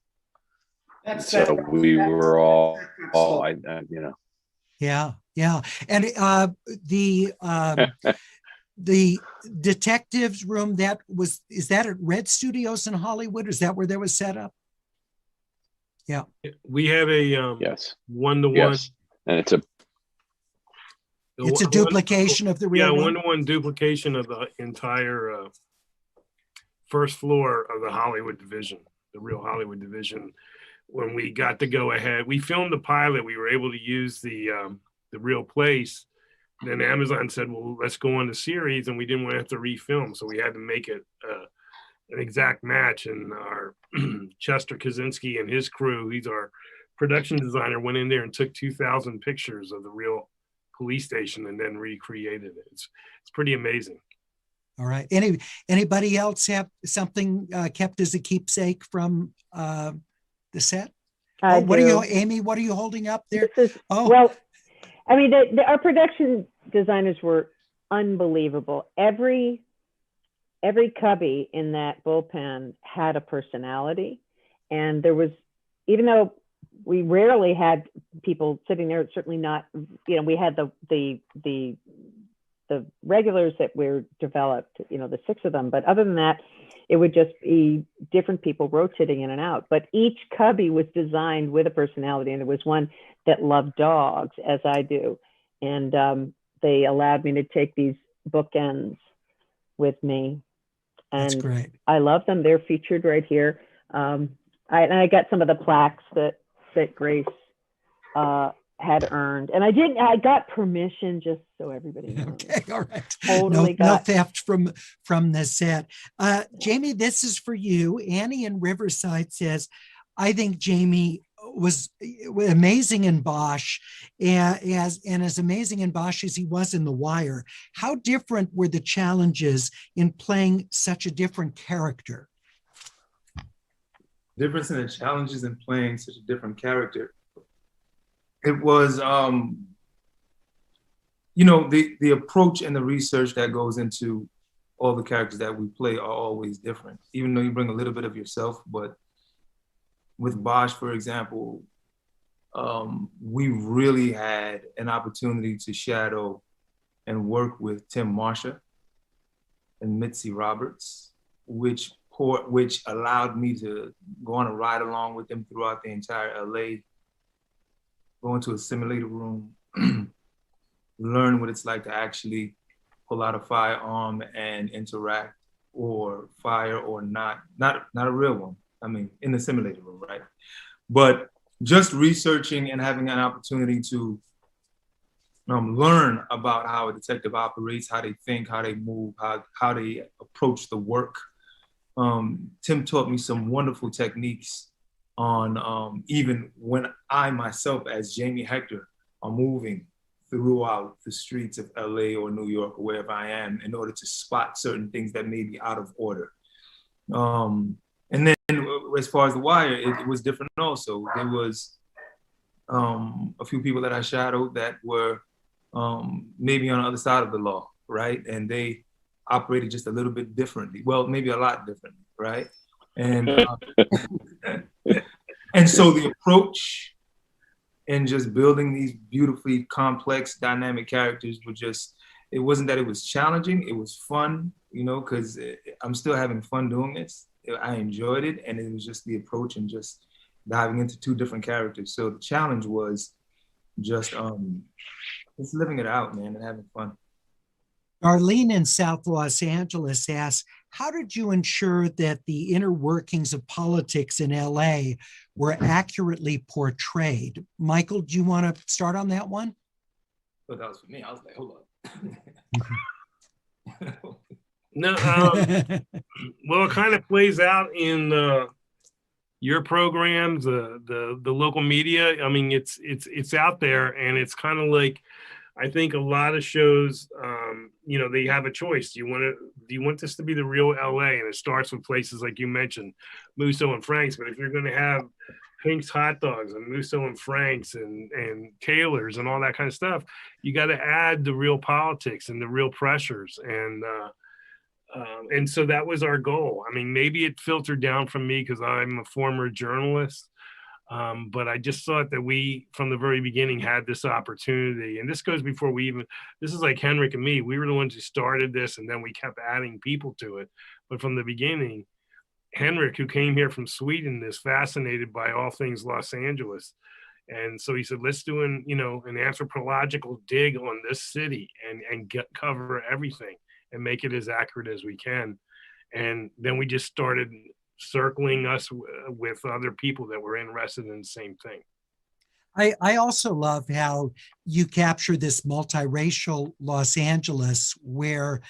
So we were all Yeah. And the the detectives room is that at Red Studios in Hollywood? Is that where that was set up? Yeah. We have a Yes. one-to-one. Yes. And it's a duplication of the real room? One-to-one duplication of the entire first floor of the Hollywood division, the real Hollywood division. When we got to go ahead, we filmed the pilot. We were able to use the real place. Then Amazon said, well, let's go on the series, and we didn't want to have to refilm. So we had to make it an exact match. And our Chester Kaczynski and his crew, he's our production designer, went in there and took 2,000 pictures of the real police station and then recreated it. It's pretty amazing. All right. Anybody else have something kept as a keepsake from the set? What are you, Amy? What are you holding up there? Well, I mean, our production designers were unbelievable. Every cubby in that bullpen had a personality, and there was, even though we rarely had people sitting there, certainly not, we had the regulars that were developed, the 6 of them, but other than that, it would just be different people rotating in and out. But each cubby was designed with a personality, and there was one that loved dogs, as I do. And they allowed me to take these bookends with me. And that's great. I love them. They're featured right here. I got some of the plaques that Grace had earned. And I got permission, just so everybody knows. Okay, all right. Totally no theft from the set. Jamie, this is for you. Annie in Riverside says, I think Jamie was amazing in Bosch, and as amazing in Bosch as he was in The Wire. How different were the challenges in playing such a different character? Difference in the challenges in playing such a different character. It was, the approach and the research that goes into all the characters that we play are always different, even though you bring a little bit of yourself. But with Bosch, for example, we really had an opportunity to shadow and work with Tim Marsha and Mitzi Roberts, which allowed me to go on a ride along with them throughout the entire LA, go into a simulator room, learn what it's like to actually pull out a firearm and interact, or fire or not a real one. I mean, in the simulator room, right? But just researching and having an opportunity to learn about how a detective operates, how they think, how they move, how they approach the work. Tim taught me some wonderful techniques on even when I myself, as Jamie Hector, are moving throughout the streets of LA or New York or wherever I am, in order to spot certain things that may be out of order. And then as far as The Wire, it was different also. There was a few people that I shadowed that were maybe on the other side of the law, right? And they operated just a little bit differently. Well, maybe a lot differently, right? And and so the approach and just building these beautifully complex, dynamic characters were just, it wasn't that it was challenging, it was fun, because I'm still having fun doing this. I enjoyed it, and it was just the approach and just diving into 2 different characters. So the challenge was just living it out, man, and having fun. Darlene in South Los Angeles asks, how did you ensure that the inner workings of politics in LA were accurately portrayed? Michael, do you want to start on that one? Well, that was for me. I was like, hold on. No, well, it kind of plays out in your programs, the local media. I mean, it's out there, and it's kind of like, I think a lot of shows, they have a choice. Do you want this to be the real LA? And it starts with places like you mentioned, Musso and Frank's. But if you're going to have Pink's Hot Dogs and Musso and Frank's and Taylor's and all that kind of stuff, you got to add the real politics and the real pressures. And so that was our goal. I mean, maybe it filtered down from me because I'm a former journalist. But I just thought that we, from the very beginning, had this opportunity. And this goes before we even, this is like Henrik and me. We were the ones who started this, and then we kept adding people to it. But from the beginning, Henrik, who came here from Sweden, is fascinated by all things Los Angeles. And so he said, let's do an anthropological dig on this city and cover everything and make it as accurate as we can. And then we just started circling us with other people that were interested in the same thing. I also love how you capture this multiracial Los Angeles where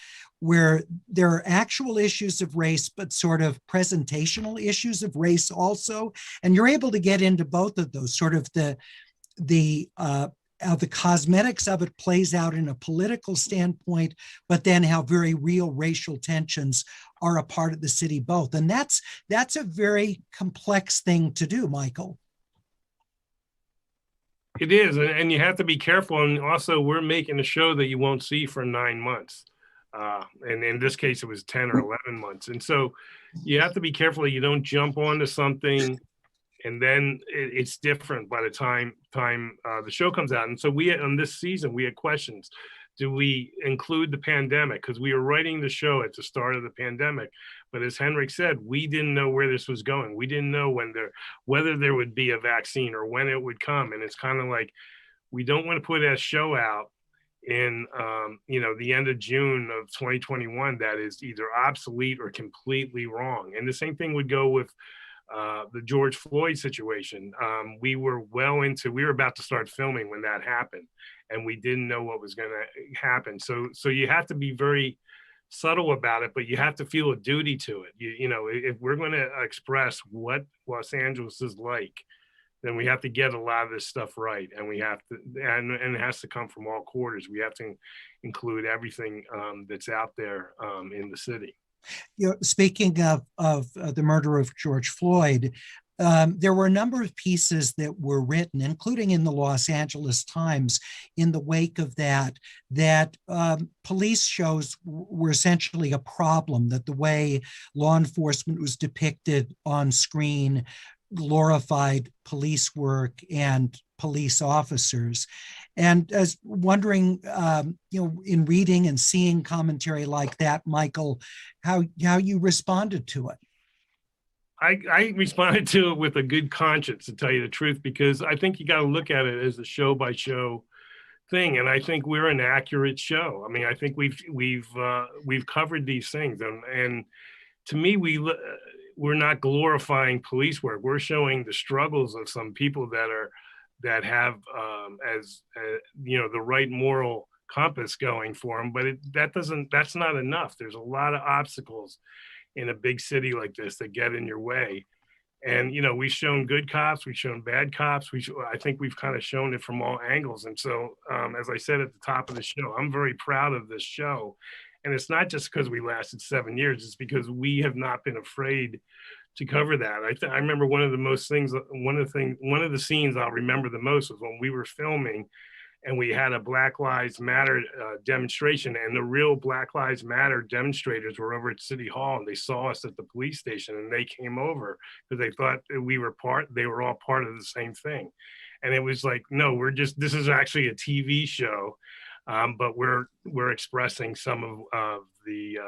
there are actual issues of race, but sort of presentational issues of race also. And you're able to get into both of those, sort of how the cosmetics of it plays out in a political standpoint, but then how very real racial tensions are a part of the city both. And that's a very complex thing to do, Michael. It is, and you have to be careful. And also, we're making a show that you won't see for 9 months. And in this case, it was 10 or 11 months. And so you have to be careful that you don't jump onto something and then it's different by the time the show comes out. And so on this season, we had questions. Do we include the pandemic? Because we were writing the show at the start of the pandemic. But as Henrik said, we didn't know where this was going. We didn't know whether there would be a vaccine or when it would come. And it's kind of like, we don't want to put a show out in the end of June of 2021 that is either obsolete or completely wrong. And the same thing would go with the George Floyd situation. We were about to start filming when that happened, and we didn't know what was going to happen. So you have to be very subtle about it, but you have to feel a duty to it. If we're going to express what Los Angeles is like, then we have to get a lot of this stuff right, and we have to, and it has to come from all quarters. We have to include everything that's out there in the city. Speaking of the murder of George Floyd, there were a number of pieces that were written, including in the Los Angeles Times, in the wake of that police shows were essentially a problem, that the way law enforcement was depicted on screen glorified police work and police officers. And I was wondering, in reading and seeing commentary like that, Michael, how you responded to it. I responded to it with a good conscience, to tell you the truth, because I think you got to look at it as a show by show thing. And I think we're an accurate show. I mean, I think we've covered these things. And to me, we're not glorifying police work. We're showing the struggles of some people that have the right moral compass going for them, but that's not enough. There's a lot of obstacles in a big city like this that get in your way. And we've shown good cops, we've shown bad cops. I think we've kind of shown it from all angles. And so, as I said at the top of the show, I'm very proud of this show. And it's not just because we lasted 7 years, it's because we have not been afraid to cover that. I remember one of the scenes I'll remember the most was when we were filming and we had a Black Lives Matter demonstration, and the real Black Lives Matter demonstrators were over at City Hall, and they saw us at the police station, and they came over because they thought that they were all part of the same thing. And it was like, no, this is actually a TV show. But we're expressing some of the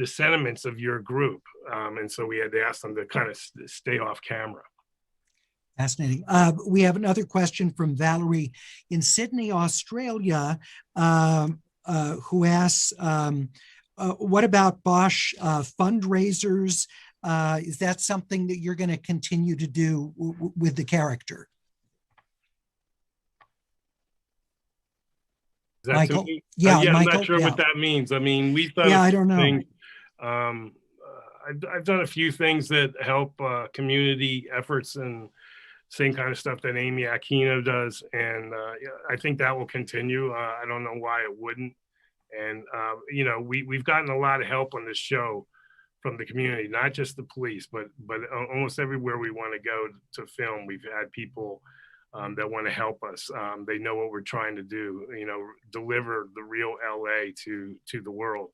sentiments of your group, and so we had to ask them to kind of stay off camera. Fascinating. We have another question from Valerie in Sydney, Australia, who asks, "What about Bosch fundraisers? Is that something that you're going to continue to do with the character?" Michael? Yeah, Michael, I'm not sure what that means. I mean, we've done I don't know. things. I've done a few things that help community efforts and same kind of stuff that Amy Aquino does. And I think that will continue. I don't know why it wouldn't. And, we've gotten a lot of help on this show from the community, not just the police, but almost everywhere we want to go to film, we've had people that want to help us. They know what we're trying to do, deliver the real LA to the world.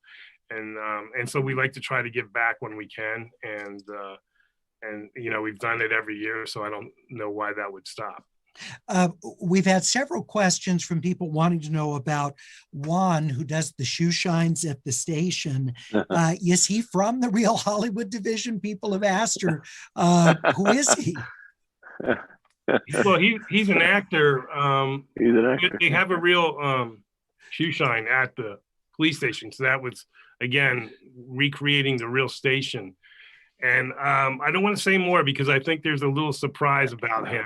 And so we like to try to give back when we can. And we've done it every year, so I don't know why that would stop. We've had several questions from people wanting to know about Juan, who does the shoe shines at the station. Is he from the Real Hollywood division? People have asked her. Who is he? Well, he's an actor. He's an actor. They have a real shoe shine at the police station. So that was, again, recreating the real station. And I don't want to say more because I think there's a little surprise about him.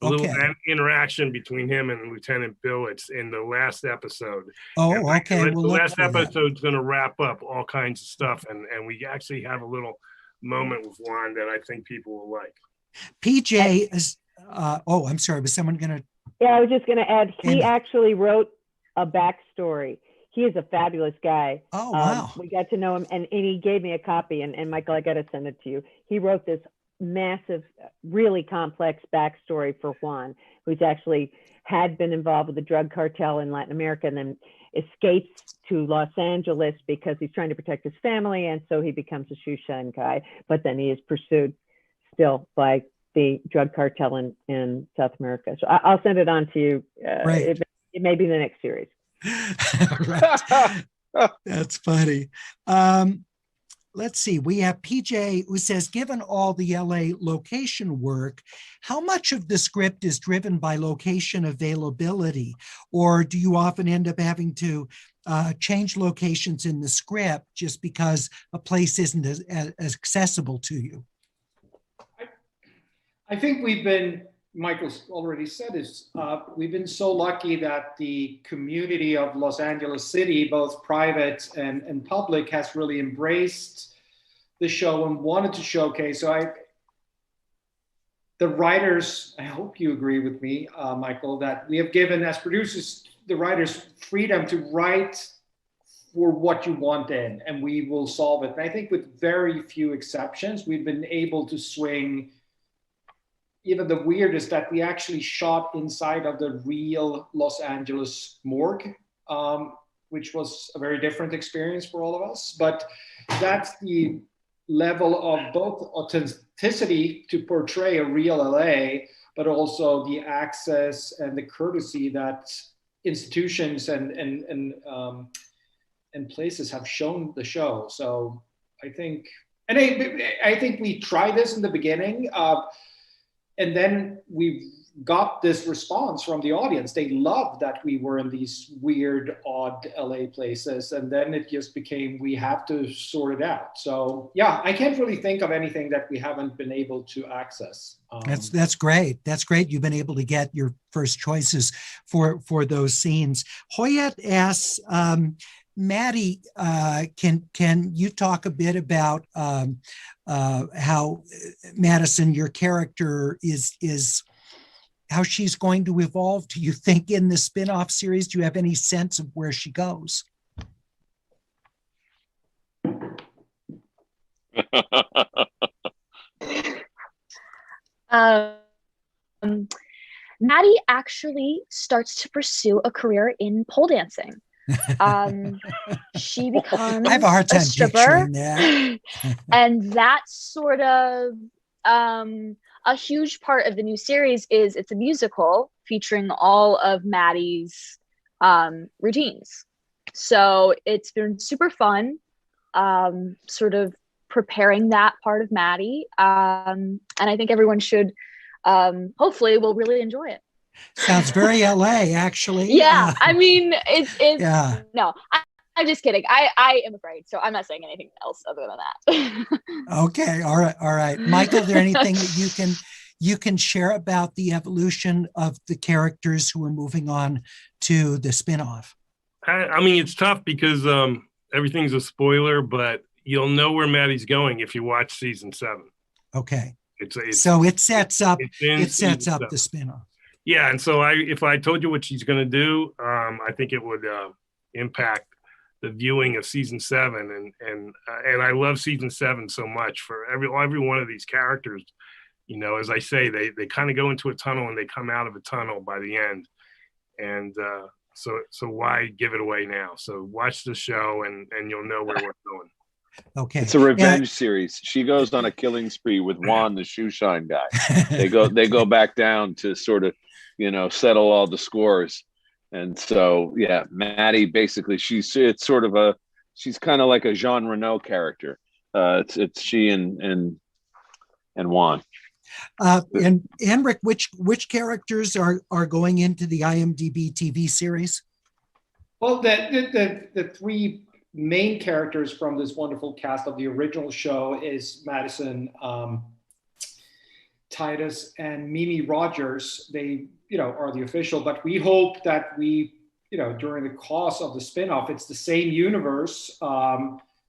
A little interaction between him and Lieutenant Billets in the last episode. Oh, okay. The last episode's going to wrap up all kinds of stuff. And we actually have a little moment with Juan that I think people will like. PJ is, I'm sorry, was someone going to? Yeah, I was just going to add, he actually wrote a backstory. He is a fabulous guy. Oh, wow. We got to know him, and he gave me a copy, and Michael, I got to send it to you. He wrote this massive, really complex backstory for Juan, who's actually had been involved with the drug cartel in Latin America and then escapes to Los Angeles because he's trying to protect his family, and so he becomes a shoe shine guy, but then he is pursued still by the drug cartel in South America. So I'll send it on to you. Right. It may be the next series. Right. That's funny. Let's see. We have PJ who says, given all the LA location work, how much of the script is driven by location availability? Or do you often end up having to change locations in the script just because a place isn't as accessible to you? I think Michael's already said this, we've been so lucky that the community of Los Angeles City, both private and public, has really embraced the show and wanted to showcase. So the writers, I hope you agree with me, Michael, that we have given, as producers, the writers freedom to write for what you want in, and we will solve it. And I think with very few exceptions, we've been able to swing. Even the weirdest that we actually shot inside of the real Los Angeles morgue, which was a very different experience for all of us. But that's the level of both authenticity to portray a real LA, but also the access and the courtesy that institutions and places have shown the show. So I think we tried this in the beginning. And then we got this response from the audience. They loved that we were in these weird, odd LA places. And then it just became, we have to sort it out. So yeah, I can't really think of anything that we haven't been able to access. That's great. That's great. You've been able to get your first choices for those scenes. Hoyt asks, Maddie, can you talk a bit about how Madison, your character, is how she's going to evolve? Do you think in the spin-off series? Do you have any sense of where she goes? Maddie actually starts to pursue a career in pole dancing. She becomes I have a hard time stripper, picturing that. and that's sort of a huge part of the new series. Is it's a musical featuring all of Maddie's routines. So it's been super fun, sort of preparing that part of Maddie, and I think everyone should hopefully will really enjoy it. Sounds very LA, actually. Yeah, I mean, it's yeah. No, I'm just kidding. I am afraid, so I'm not saying anything else other than that. Okay, all right. Michael, is there anything that you can share about the evolution of the characters who are moving on to the spinoff? I mean, it's tough because everything's a spoiler, but you'll know where Maddie's going if you watch season 7. Okay. So it sets up the spinoff. Yeah, and so if I told you what she's going to do, I think it would impact the viewing of season 7, and I love season 7 so much for every one of these characters. You know, as I say, they kind of go into a tunnel and they come out of a tunnel by the end, and so why give it away now? So watch the show and you'll know where we're going. Okay. It's a revenge series. She goes on a killing spree with Juan, the shoe shine guy. They go back down to sort of, settle all the scores. And so, yeah, Maddie, basically, she's kind of like a Jean Reno character. It's she and Juan. And Henrik, which characters are going into the IMDb TV series? Well, the three main characters from this wonderful cast of the original show is Madison, Titus, and Mimi Rogers. They, are the official, but we hope that during the course of the spinoff, it's the same universe.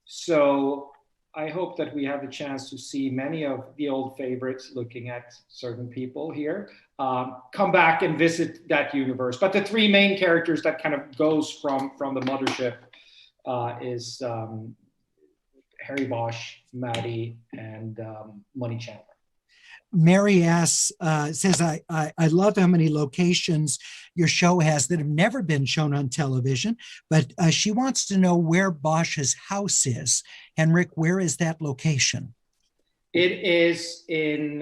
So I hope that we have the chance to see many of the old favorites, looking at certain people here, come back and visit that universe. But the three main characters that kind of goes from the mothership is Harry Bosch, Maddie, and Money Chandler. Mary asks, says, I love how many locations your show has that have never been shown on television, but she wants to know where Bosch's house is. Henrik, where is that location? It is in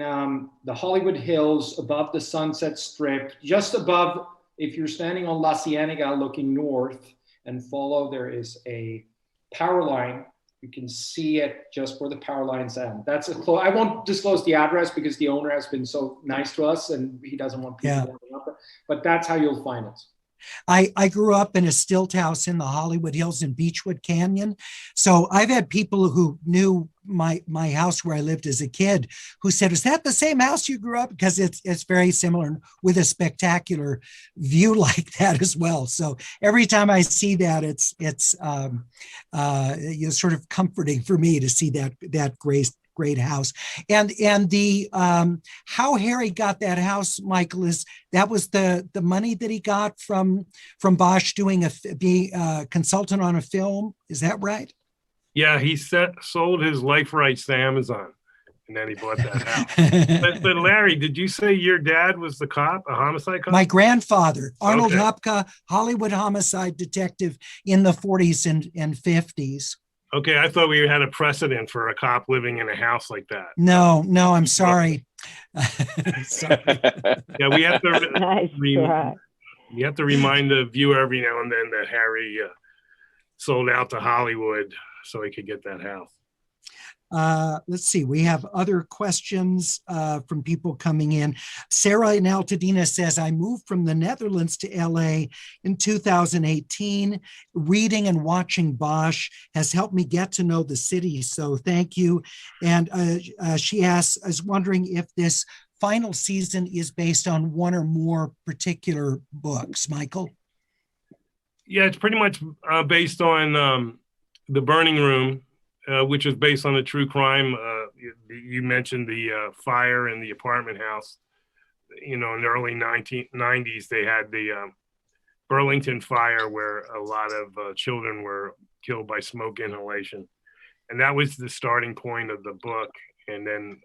the Hollywood Hills, above the Sunset Strip, just above, if you're standing on La Cienega looking north and follow, there is a power line. You can see it just where the power lines end. That's I won't disclose the address because the owner has been so nice to us and he doesn't want people to up, but that's how you'll find it. I grew up in a stilt house in the Hollywood Hills in Beechwood Canyon. So I've had people who knew my house where I lived as a kid who said, is that the same house you grew up? Because it's very similar with a spectacular view like that as well. So every time I see that, it's sort of comforting for me to see that great house. And the how Harry got that house, Michael, that was the money that he got from Bosch doing being a consultant on a film. Is that right? Yeah, he sold his life rights to Amazon, and then he bought that house. but Larry, did you say your dad was the cop, a homicide cop? My grandfather, Arnold Okay. Hopka, Hollywood homicide detective in the 40s and 50s. Okay, I thought we had a precedent for a cop living in a house like that. No, I'm sorry. Sorry. Yeah, we have to Nice try. you have to remind the viewer every now and then that Harry sold out to Hollywood so he could get that house. Let's see, we have other questions from people coming in. Sarah in Altadena says, I moved from the Netherlands to LA in 2018. Reading and watching Bosch has helped me get to know the city, so thank you. And she asks, I was wondering if this final season is based on one or more particular books. Michael? Yeah, it's pretty much based on The Burning Room, which is based on a true crime. You mentioned the fire in the apartment house. In the early 1990s, they had the Burlington fire where a lot of children were killed by smoke inhalation. And that was the starting point of the book. And then,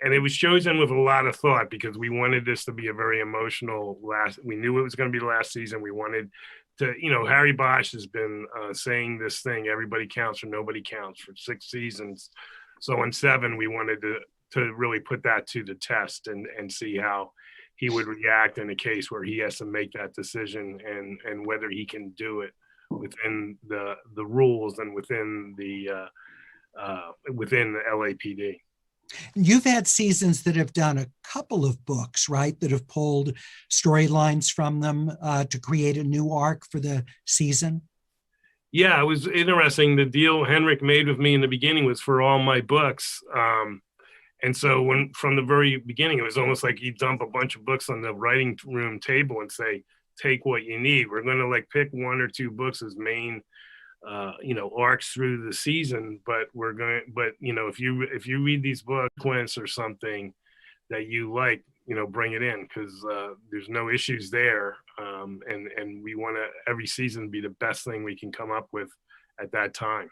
and it was chosen with a lot of thought because we wanted this to be a very emotional we knew it was going to be the last season. We wanted to, Harry Bosch has been saying this thing, everybody counts or nobody counts, for 6 seasons. So in 7, we wanted to really put that to the test and see how he would react in a case where he has to make that decision and whether he can do it within the rules and within the LAPD. You've had seasons that have done a couple of books, right, that have pulled storylines from them to create a new arc for the season. Yeah, it was interesting. The deal Henrik made with me in the beginning was for all my books. And so from the very beginning, it was almost like he'd dump a bunch of books on the writing room table and say, take what you need. We're going to pick 1 or 2 books as main arcs through the season, but if you read these books or something that you like, bring it in because there's no issues there. And we want to every season be the best thing we can come up with at that time.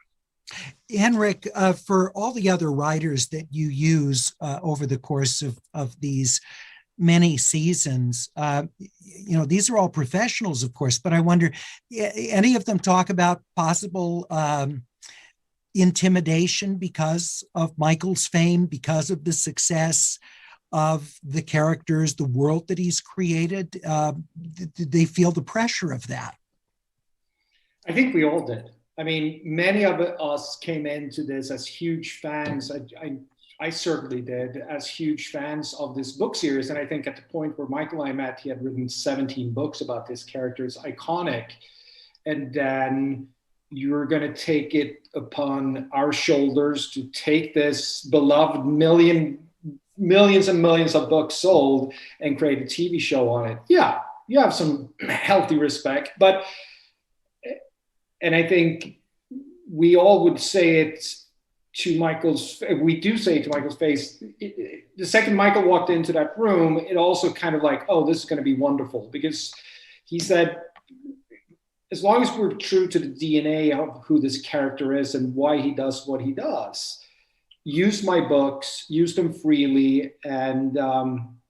Henrik, for all the other writers that you use over the course of these many seasons, these are all professionals, of course, but I wonder, any of them talk about possible intimidation because of Michael's fame, because of the success of the characters, the world that he's created? Did they feel the pressure of that? I think we all did. I mean, many of us came into this as huge fans. I certainly did, as huge fans of this book series. And I think at the point where Michael and I met, he had written 17 books about this character. It's iconic. And then you're going to take it upon our shoulders to take this beloved millions and millions of books sold and create a TV show on it. Yeah, you have some healthy respect, and I think we all would say it to Michael's, we do say it to Michael's face. The second Michael walked into that room, it also kind of like, oh, this is going to be wonderful, because he said, as long as we're true to the DNA of who this character is and why he does what he does, use my books, use them freely, and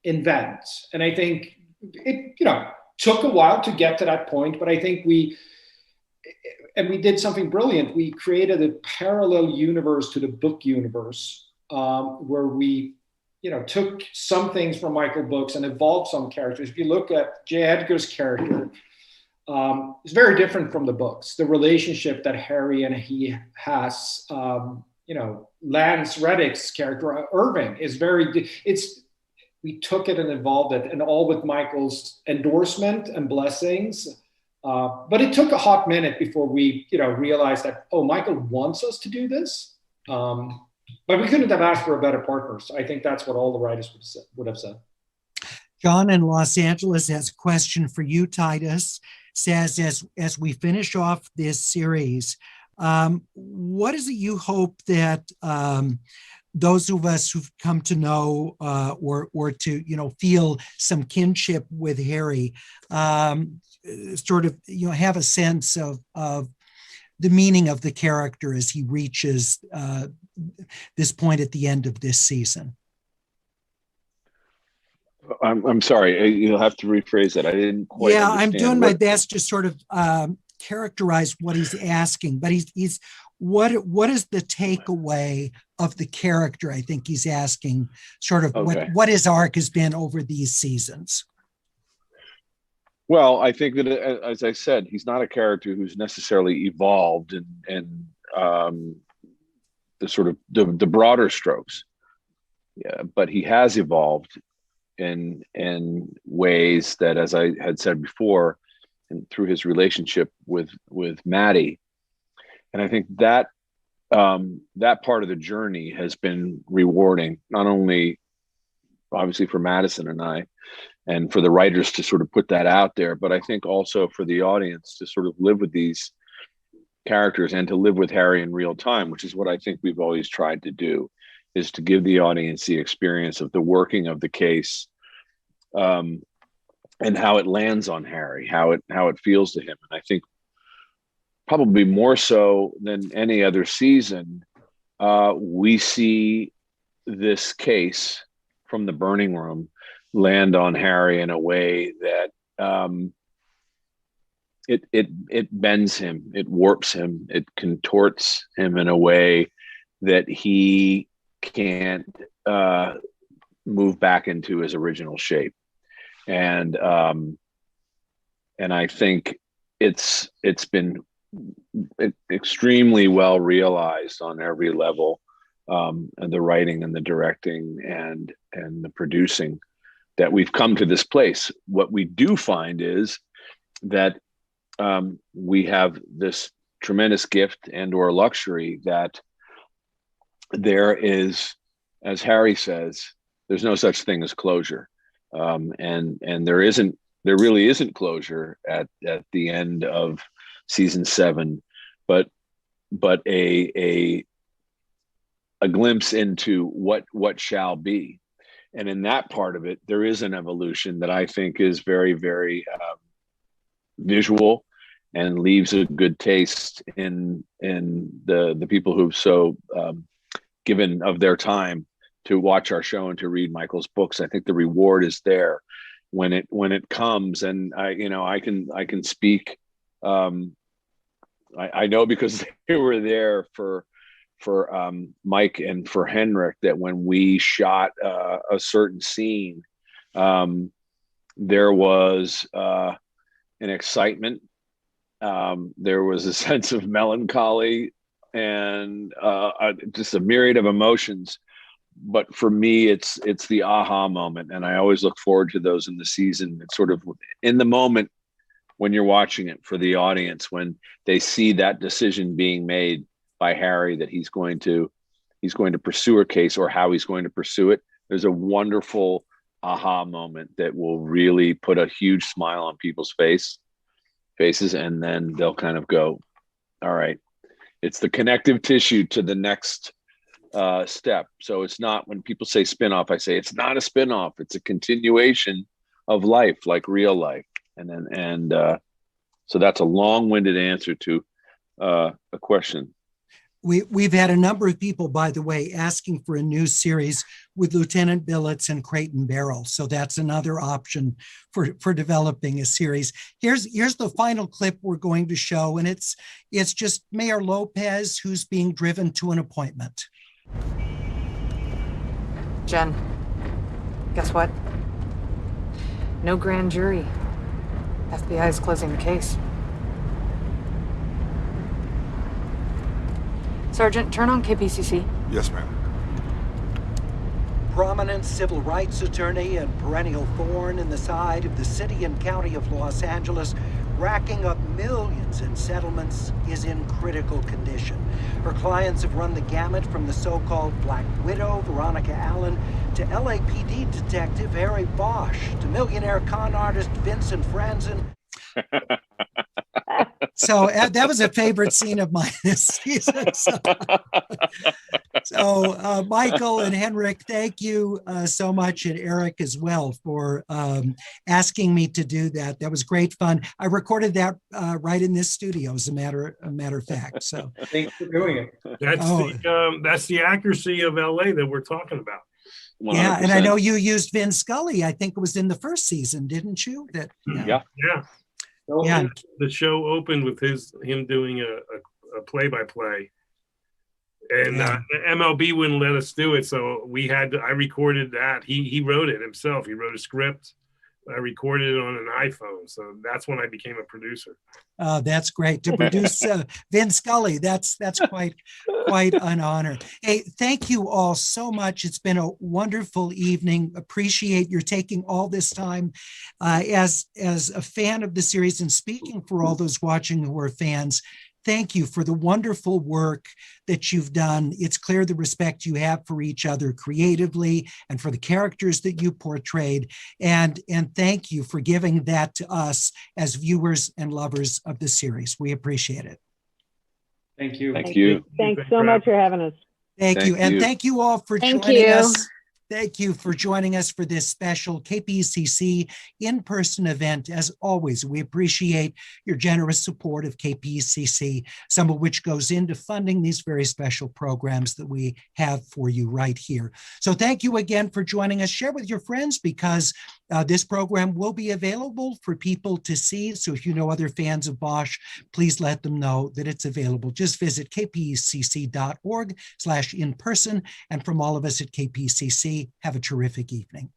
invent. And I think it, took a while to get to that point, but I think we did something brilliant. We created a parallel universe to the book universe, where we, took some things from Michael books and evolved some characters. If you look at J. Edgar's character, it's very different from the books. The relationship that Harry and he has, Lance Reddick's character, Irving, is we took it and evolved it, and all with Michael's endorsement and blessings. But it took a hot minute before we, realized that, oh, Michael wants us to do this. But we couldn't have asked for a better partner. So I think that's what all the writers would have said. John in Los Angeles has a question for you, Titus. Says, as we finish off this series, what is it you hope that those of us who've come to know or to feel some kinship with Harry sort of have a sense of the meaning of the character as he reaches this point at the end of this season? I'm sorry, you'll have to rephrase that. I didn't quite understand. I'm doing my best to sort of characterize what he's asking, but he's what is the takeaway of the character? I think he's asking sort of what his arc has been over these seasons. Well, I think that, as I said, he's not a character who's necessarily evolved in the sort of the broader strokes. Yeah, but he has evolved in ways that, as I had said before, and through his relationship with Maddie. And I think that that part of the journey has been rewarding, not only obviously for Madison and I, and for the writers to sort of put that out there, but I think also for the audience to sort of live with these characters and to live with Harry in real time, which is what I think we've always tried to do, is to give the audience the experience of the working of the case, and how it lands on Harry, how it feels to him. And I think probably more so than any other season, we see this case from the burning room land on Harry in a way that it bends him, it warps him, it contorts him in a way that he can't move back into his original shape. And I think it's been extremely well realized on every level, and the writing and the directing and the producing, that we've come to this place. What we do find is that we have this tremendous gift and or luxury that there is, as Harry says, there's no such thing as closure. And there really isn't closure at the end of season 7, but a glimpse into what shall be. And in that part of it, there is an evolution that I think is very, very visual and leaves a good taste in the people who've so given of their time to watch our show and to read Michael's books. I think the reward is there when it comes. And I can speak. I know because they were there for Mike and for Henrik that when we shot a certain scene, there was an excitement, there was a sense of melancholy, and just a myriad of emotions. But for me, it's the aha moment, and I always look forward to those in the season. It's sort of in the moment when you're watching it for the audience, when they see that decision being made by Harry that he's going to pursue a case or how he's going to pursue it. There's a wonderful aha moment that will really put a huge smile on people's faces, and then they'll kind of go, all right, it's the connective tissue to the next step. So it's not, when people say spinoff, I say it's not a spinoff, it's a continuation of life, like real life. So that's a long-winded answer to a question. We've had a number of people, by the way, asking for a new series with Lieutenant Billets and Creighton Barrel. So that's another option for developing a series. Here's the final clip we're going to show, and it's just Mayor Lopez who's being driven to an appointment. Jen, guess what? No grand jury. FBI is closing the case. Sergeant, turn on KPCC. Yes, ma'am. Prominent civil rights attorney and perennial thorn in the side of the city and county of Los Angeles, racking up millions in settlements, is in critical condition. Her clients have run the gamut from the so-called Black Widow, Veronica Allen, to LAPD detective Harry Bosch, to millionaire con artist Vincent Franzen. So that was a favorite scene of mine this season. So Michael and Henrik, thank you so much, and Eric as well, for asking me to do that. That was great fun. I recorded that right in this studio, as a matter of fact. So thanks for doing it. That's the accuracy of LA that we're talking about. 100%. Yeah, and I know you used Vin Scully. I think it was in the first season, didn't you? Yeah. Yeah. The show opened with him doing a play-by-play, and MLB wouldn't let us do it, so I recorded that. He wrote it himself. He wrote a script. I recorded it on an iPhone, so that's when I became a producer. That's great to produce Vin Scully. That's quite an honor. Hey, thank you all so much. It's been a wonderful evening. Appreciate your taking all this time. As a fan of the series, and speaking for all those watching who are fans, thank you for the wonderful work that you've done. It's clear the respect you have for each other creatively and for the characters that you portrayed. And thank you for giving that to us as viewers and lovers of the series. We appreciate it. Thank you. Thank you. Thanks so much for having us. Thank you. And thank you all for joining us. Thank you for joining us for this special KPCC in-person event. As always, we appreciate your generous support of KPCC, some of which goes into funding these very special programs that we have for you right here. So thank you again for joining us. Share with your friends, because this program will be available for people to see. So if you know other fans of Bosch, please let them know that it's available. Just visit kpcc.org/in-person. And from all of us at KPCC, have a terrific evening.